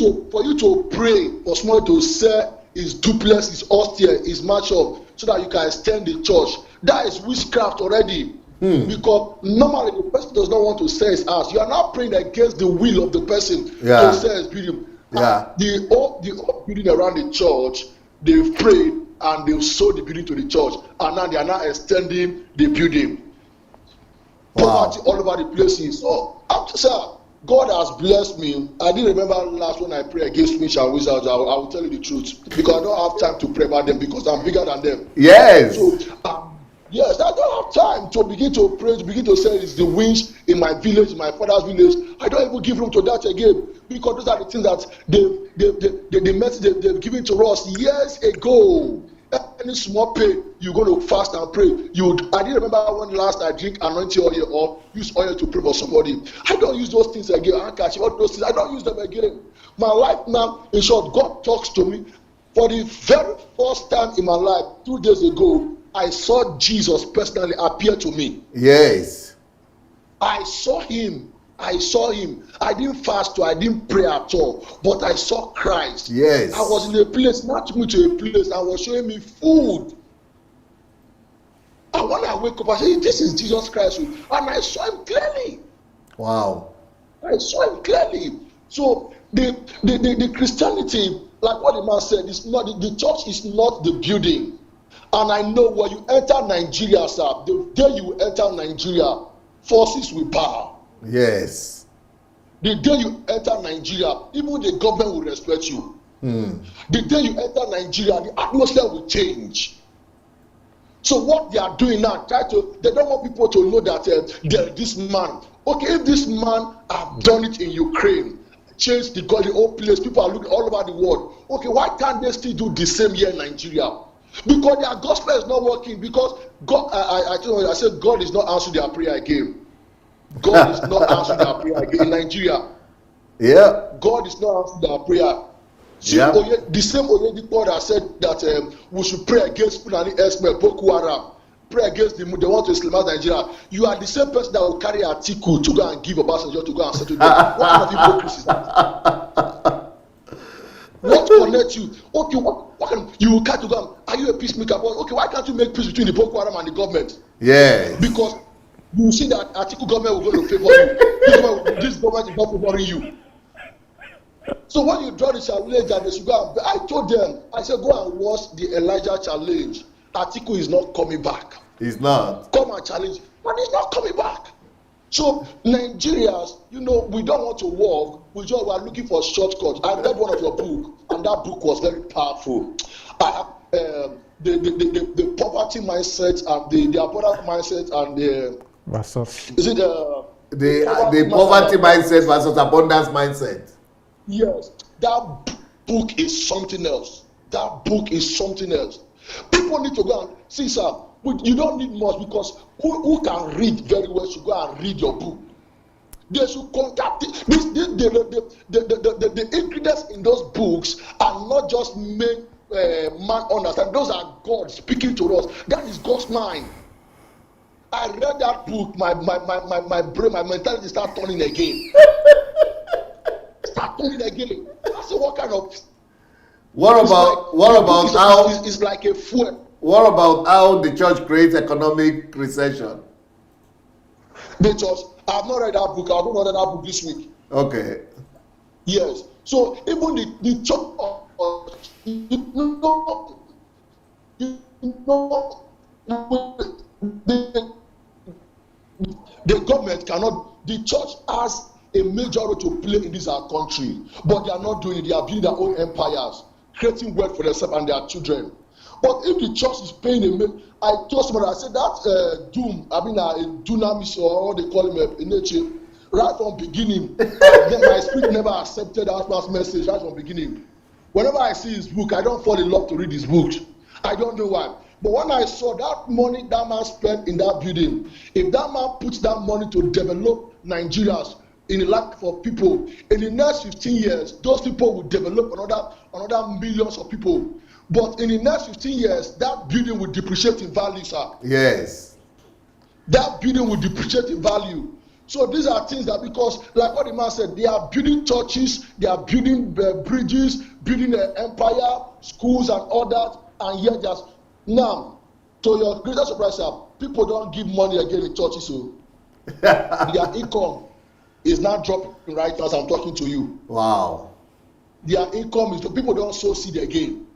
to pray for someone to sell his duplex, his austere, his matchup, so that you can extend the church. That is witchcraft already. Because normally the person does not want to sell his house. You are not praying against the will of the person to sell his building. The old building around the church, they've prayed and they've sold the building to the church, and now they are now extending the building. Poverty all over the places. So, sir, God has blessed me. I didn't remember last when I prayed against witch and wizards. I will tell you the truth, because I don't have time to pray about them, because I'm bigger than them. Yes. So, yes, I don't have time to begin to pray, to begin to say it's the winds in my village, in my father's village. I don't even give room to that again, because those are the things that the message they've given to us years ago. Any small pain, you're going to fast and pray. I didn't remember when last I drink anointing oil or use oil to pray for somebody. I don't use those things again. All those things, I don't use them again. My life now, in short, God talks to me. For the very first time in my life, 2 days ago, I saw Jesus personally appear to me. Yes. I saw him. I didn't fast, I didn't pray at all, but I saw Christ. Yes. I was in a place, not me to a place, I was showing me food. And when I wake up, I say, this is Jesus Christ. And I saw him clearly. Wow. I saw him clearly. So the Christianity, like what the man said, is not the church is not the building. And I know when you enter Nigeria, sir, the day you enter Nigeria, forces will bow. Yes. The day you enter Nigeria, even the government will respect you. The day you enter Nigeria, the atmosphere will change. So what they are doing now, they don't want people to know that this man, okay, if this man have done it in Ukraine, changed the whole place, people are looking all over the world. Okay, why can't they still do the same here in Nigeria? Because their gospel is not working. Because God, I said God is not answering their prayer again. God is not answering their prayer again in Nigeria. Yeah. God is not answering their prayer. See, Yeah. The same Oyedipo that said that we should pray against Fulani Esme, Boko Haram, pray against them, they want to Islamize Nigeria. You are the same person that will carry an article to go and give Obasanjo to go and settle them. What kind of hypocrisy is that? What connects you? Okay, what can you can't go? Are you a peacemaker? Okay, why can't you make peace between the Boko Haram and the government? Yes. Because you see that article government will go to favor you. This government is not favoring you. So when you draw the challenge that they should go, I told them, I said, go and watch the Elijah challenge. Article is not coming back. It's not. Come and challenge, but it's not coming back. So Nigerians, we don't want to walk. We are looking for shortcuts. I read one of your book, and that book was very powerful. The poverty mindset and the abundant mindset and the is it the poverty mindset versus abundance mindset? Yes, that book is something else. That book is something else. People need to go and see, sir. You don't need much because who can read very well should go and read your book. They should contact the ingredients in those books are not just make man understand. Those are God speaking to us. That is God's mind. I read that book, my brain, my mentality start turning again. Start turning again. I said, what kind of? What about how it's like a fuel? What about how the church creates economic recession? The church. I have not read that book. I have not read that book this week. Okay. Yes. So even the church, the government cannot. The church has a major role to play in this our country, but they are not doing it. They are building their own empires, creating wealth for themselves and their children. But if the church is paying I told somebody, I said that a dunamis or what they call him in nature, right from beginning. Then my spirit never accepted that man's message right from beginning. Whenever I see his book, I don't fall in love to read his book. I don't know why. But when I saw that money that man spent in that building, if that man puts that money to develop Nigerians in the lack for people, in the next 15 years, those people will develop another millions of people. But in the next 15 years, that building will depreciate in value, sir. Yes. That building will depreciate in value. So these are things that, because like what the man said, they are building churches, they are building bridges, building an empire, schools and all that, and yet just now, to your greater surprise, sir, people don't give money again in churches, so their income is not dropping right now as I'm talking to you. Wow. Their income is, people don't sow seed again.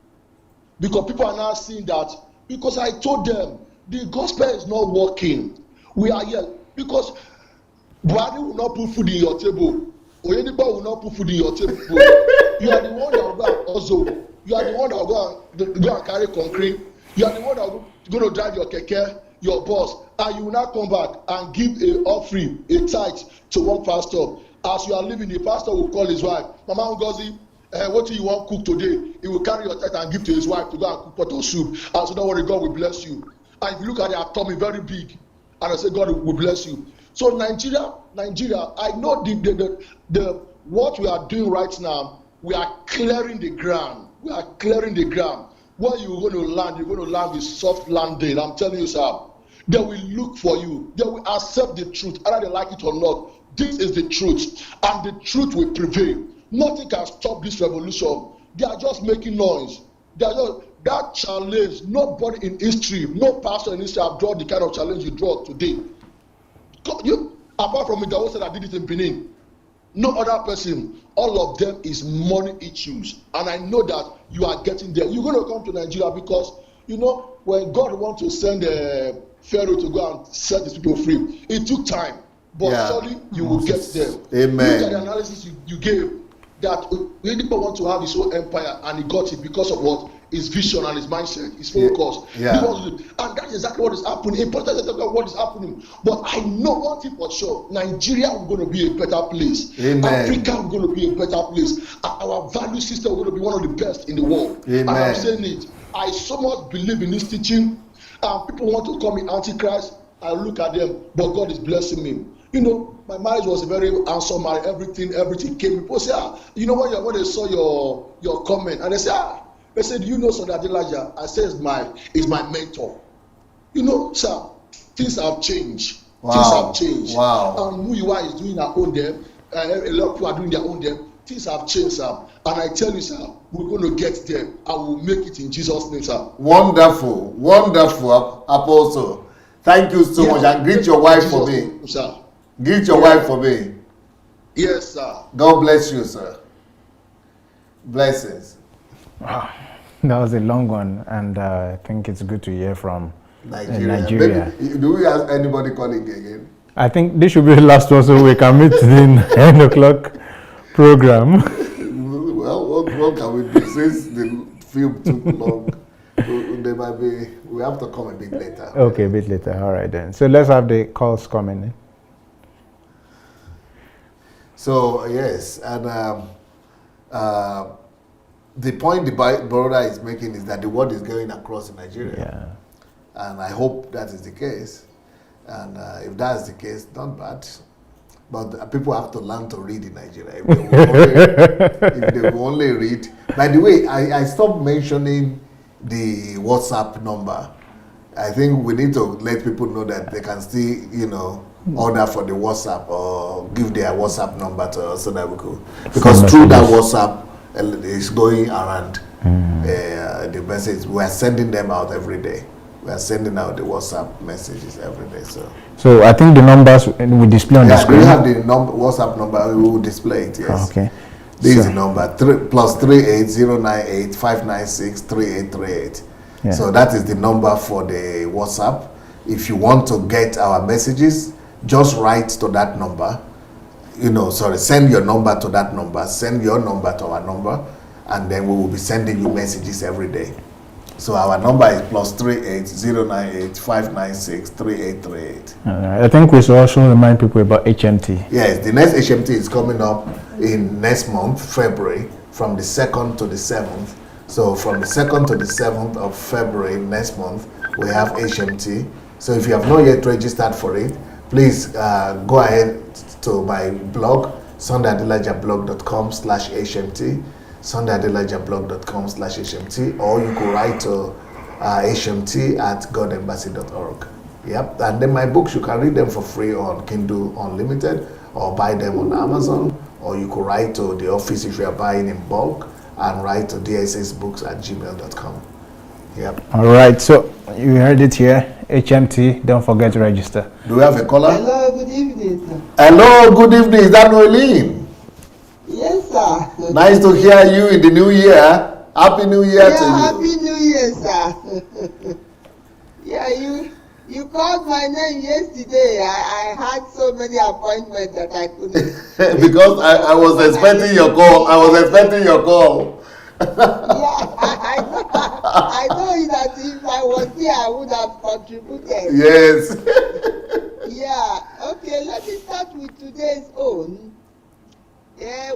Because people are now seeing that, because I told them, the gospel is not working. We are here, because Buhari will not put food in your table. Oyedipo will not put food in your table. You are the one that will go and hustle. You are the one that will go and carry concrete. You are the one that will go to drive your keke, your boss, and you will not come back and give a offering, a tithe to one pastor. As you are leaving, the pastor will call his wife, Mama Ngozi, what do you want to cook today? He will carry your tithe and give to his wife to go and cook pot of soup. And so don't worry, God will bless you. And if you look at their tummy, very big, and I say God will bless you. So Nigeria, I know the what we are doing right now, we are clearing the ground. We are clearing the ground. Where you're going to land with soft landing. I'm telling you, sir. They will look for you. They will accept the truth, either they like it or not. This is the truth, and the truth will prevail. Nothing can stop this revolution. They are just making noise. They are just that challenge, nobody in history, no pastor in history have drawn the kind of challenge you draw today. You, apart from Mr. Ose that did it in Benin, no other person, all of them is money issues. And I know that you are getting there. You're going to come to Nigeria because, you know, when God wants to send a Pharaoh to go and set his people free, it took time. But surely you will get there. Amen. Look at the analysis you gave that people want to have his own empire, and he got it because of what? His vision and his mindset, his focus. And that's exactly what is happening. Important is what is happening. But I know one thing for sure: Nigeria is going to be a better place. Amen. Africa is going to be a better place. Our value system is going to be one of the best in the world. Amen. And I'm saying it. I so much believe in this teaching. People want to call me Antichrist. I look at them, but God is blessing me. You know, my marriage was a very handsome marriage. Everything came. People say, you know when they saw your comment, and they say, they said, do you know Sir Adelaja? I said, is my mentor. You know, sir, things have changed. Wow. Things have changed. Wow. And who you are is doing their own there. A lot of people are doing their own there. Things have changed, sir. And I tell you, sir, we're going to get there. I will make it in Jesus' name, sir. Wonderful, wonderful, Apostle. Thank you so much. And greet your wife for me. Sir. Greet your wife for me. Yes, sir. God bless you, sir. Blessings. Wow. That was a long one, and I think it's good to hear from Nigeria. Maybe, do we have anybody calling again? I think this should be the last one, so we can meet in 10 o'clock program. Well, what can we do? Since the film took long, we have to come a bit later. Okay, a bit later. All right then. So let's have the calls coming in. So yes, and the point the brother is making is that the word is going across in Nigeria, and I hope that is the case. And if that's the case, not bad. But people have to learn to read in Nigeria. If they will only read. By the way, I stopped mentioning the WhatsApp number. I think we need to let people know that they can still, order for the WhatsApp or give their WhatsApp number to us so that we could. Because through that WhatsApp, it's going around the message. We are sending them out every day. We are sending out the WhatsApp messages every day. So I think the numbers we display on the screen. We have the WhatsApp number. We will display it. Yes. Okay. This is the number +38 098 596 3838. Yeah. So that is the number for the WhatsApp. If you want to get our messages, just write to that number. Send your number to that number. Send your number to our number, and then we will be sending you messages every day. So our number is +38 098 596 3838. I think we should also remind people about HMT. Yes, the next HMT is coming up in next month, February, from the 2nd to the 7th. So from the 2nd to the 7th of February next month, we have HMT. So if you have not yet registered for it, please go ahead to my blog, sundayadelajablog.com/HMT, sundayadelajablog.com/HMT, or you could write to hmt@godembassy.org. Yep, and then my books, you can read them for free on Kindle Unlimited, or buy them on Amazon, or you could write to the office if you are buying in bulk, and write to dssbooks@gmail.com. Yep. All right, so you heard it here. HMT, don't forget to register. Do we have a caller? Hello, good evening, sir. Hello, good evening. Is that Noeline? Yes, sir. Nice to hear you in the new year. Happy New Year to you. Happy New Year, sir. You called my name yesterday. I had so many appointments that I couldn't. Because I was expecting your call. I know that if I was here, I would have contributed. Yes. Okay, let me start with today's own.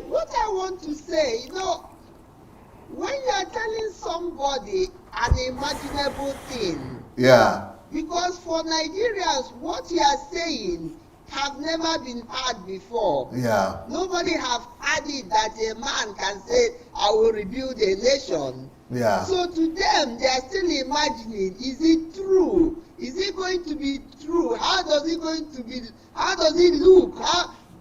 What I want to say, when you are telling somebody an imaginable thing, because for Nigerians, what you are saying have never been heard before. Nobody have heard it that a man can say, I will rebuild a nation. So to them, they are still imagining, is it true? Is it going to be true? How does it look?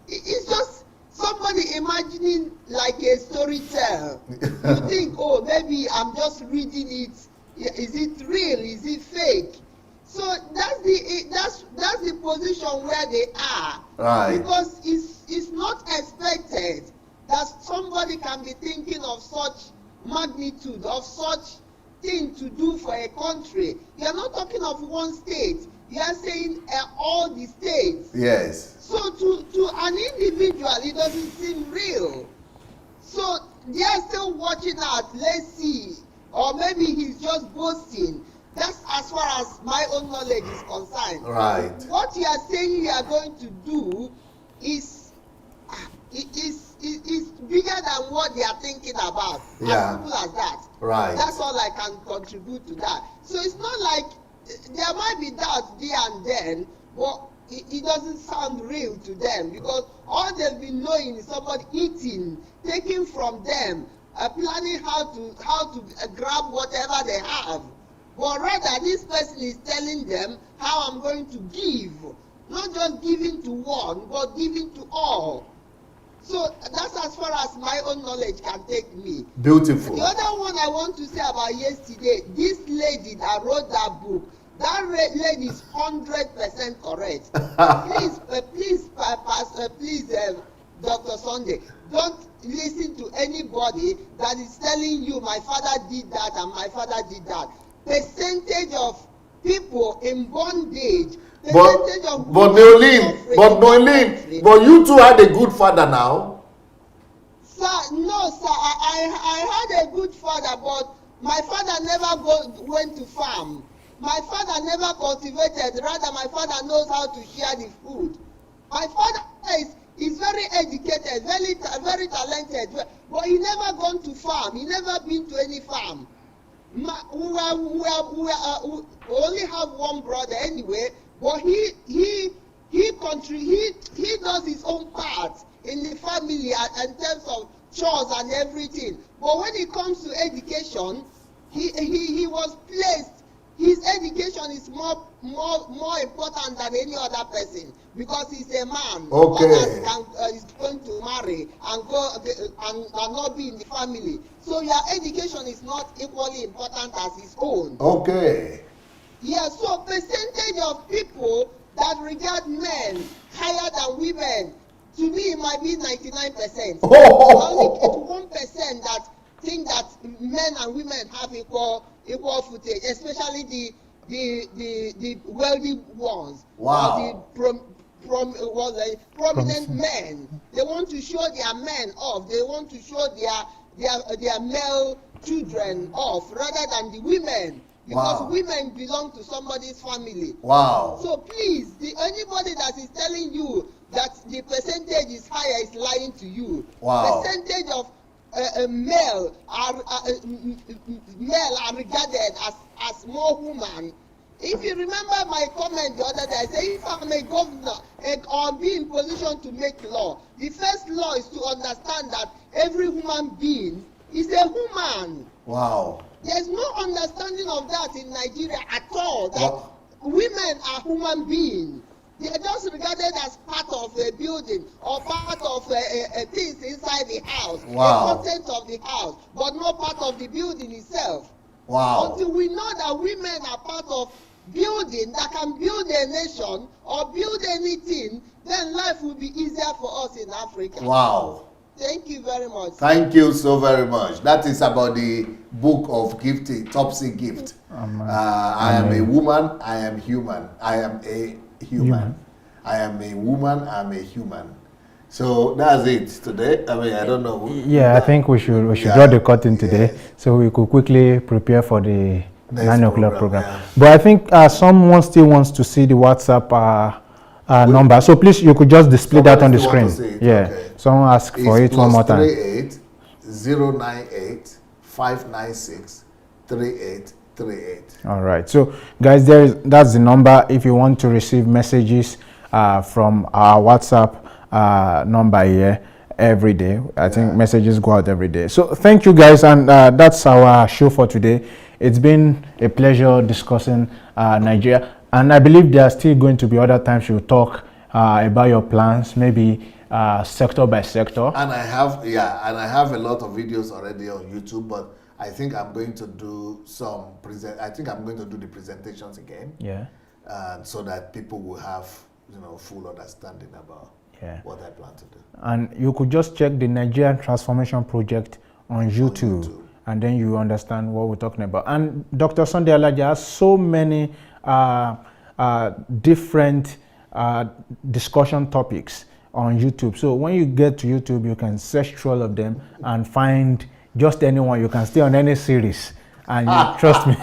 It's just somebody imagining like a story tale. You think, maybe I'm just reading it Is it real? Is it fake? So that's the position where they are. Right. Because it's not expected that somebody can be thinking of such magnitude, of such thing to do for a country. You are not talking of one state. You are saying all the states. Yes. So to an individual, it doesn't seem real. So they are still watching out. Let's see. Or maybe he's just boasting. That's as far as my own knowledge is concerned. Right. What you are saying you are going to do is bigger than what they are thinking about. Yeah. As simple as that. Right. That's all I can contribute to that. So it's not like there might be doubts there and then, but it doesn't sound real to them, because all they've been knowing is somebody eating, taking from them, planning how to grab whatever they have. But rather, this person is telling them how I'm going to give, not just giving to one, but giving to all. So that's as far as my own knowledge can take me. Beautiful. The other one I want to say about yesterday, this lady that wrote that book, that lady is 100% correct. Please, Dr. Sunday, don't listen to anybody that is telling you my father did that and my father did that. Percentage of people in bondage. But Noeline, but you two had a good father now. Sir, no, sir. I had a good father, but my father never went to farm. My father never cultivated. Rather, my father knows how to share the food. My father is very educated, very talented, but he never gone to farm. He never been to any farm. We only have one brother anyway, but he does his own part in the family in terms of chores and everything. But when it comes to education, he was placed. His education is more important than any other person, because he's a man. Okay. Others is going to marry and go and not be in the family. So your education is not equally important as his own. Okay. Yeah. So percentage of people that regard men higher than women, to me, it might be 99%. Only 1% that think that men and women have equal footage, especially the wealthy ones. Wow. Or the prominent men. They want to show their men off. They want to show their male children off, rather than the women. Because women belong to somebody's family. Wow. So please, anybody that is telling you that the percentage is higher is lying to you. Wow. Percentage of male are regarded as more human. If you remember my comment the other day, I said if I'm a governor or be in position to make law, the first law is to understand that every human being is a human. Wow. There's no understanding of that in Nigeria at all, that women are human beings. They are just regarded as part of a building or part of things inside the house, wow. the content of the house, but not part of the building itself. Wow. Until we know that women are part of building that can build a nation or build anything, then life will be easier for us in Africa. Wow. Thank you very much. Thank you so very much. That is about the book of gifting, Topsy Gift. I am a woman, I am human. I am a human. I am a woman, I'm a human. So that's it today. I mean, I don't know. Yeah, I think we should draw the curtain today, so we could quickly prepare for the 9 o'clock program. Yeah. But I think someone still wants to see the WhatsApp number. So please, you could just display that on the screen. Yeah. Okay. Someone asked for it one more time. 098 596 3838. All right. So guys, that's the number if you want to receive messages from our WhatsApp number here every day. I think messages go out every day. So thank you guys, and that's our show for today. It's been a pleasure discussing Nigeria, and I believe there are still going to be other times you'll talk about your plans, maybe sector by sector. And I have a lot of videos already on YouTube, but I think I'm going to do the presentations again. Yeah. So that people will have full understanding about what I plan to do. And you could just check the Nigerian Transformation Project on YouTube, and then you understand what we're talking about. And Dr. Sunday Adelaja has so many different discussion topics on YouTube. So when you get to YouTube, you can search through all of them and find just anyone. You can stay on any series. And trust me,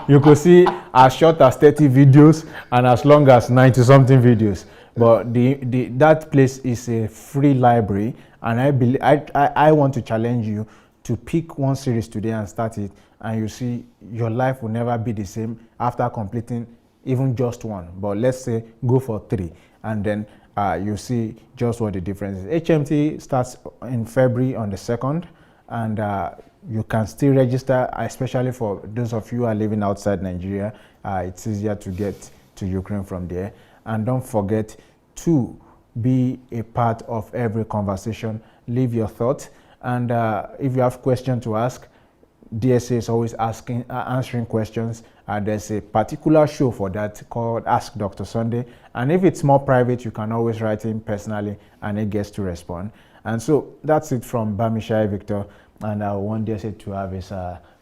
you could see as short as 30 videos and as long as 90-something videos. But that place is a free library, and I want to challenge you to pick one series today and start it, and you see your life will never be the same after completing even just one. But let's say go for 3, and then you see just what the difference is. HMT starts in February on the 2nd, and you can still register, especially for those of you who are living outside Nigeria. It's easier to get to Ukraine from there. And don't forget to be a part of every conversation. Leave your thoughts. And if you have questions to ask, DSA is always answering questions. There's a particular show for that called Ask Dr. Sunday. And if it's more private, you can always write him personally and he gets to respond. And so that's it from Bamisaye Victor. And I want DSA to have his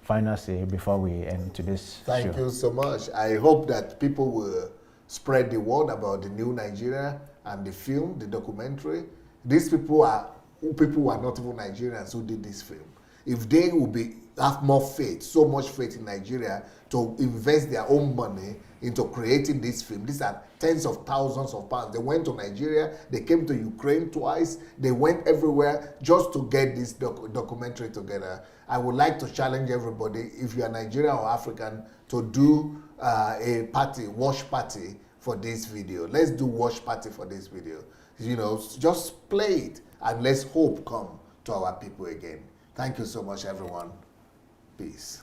final say before we end today's show. Thank you so much. I hope that people will spread the word about the new Nigeria and the film, the documentary. These people are not even Nigerians who did this film. If they will have more faith, so much faith in Nigeria to invest their own money into creating this film. These are tens of thousands of pounds. They went to Nigeria, they came to Ukraine twice, they went everywhere just to get this documentary together. I would like to challenge everybody, if you are Nigerian or African, to do a watch party for this video. Let's do watch party for this video. Just play it and let's hope come to our people again. Thank you so much, everyone. Peace.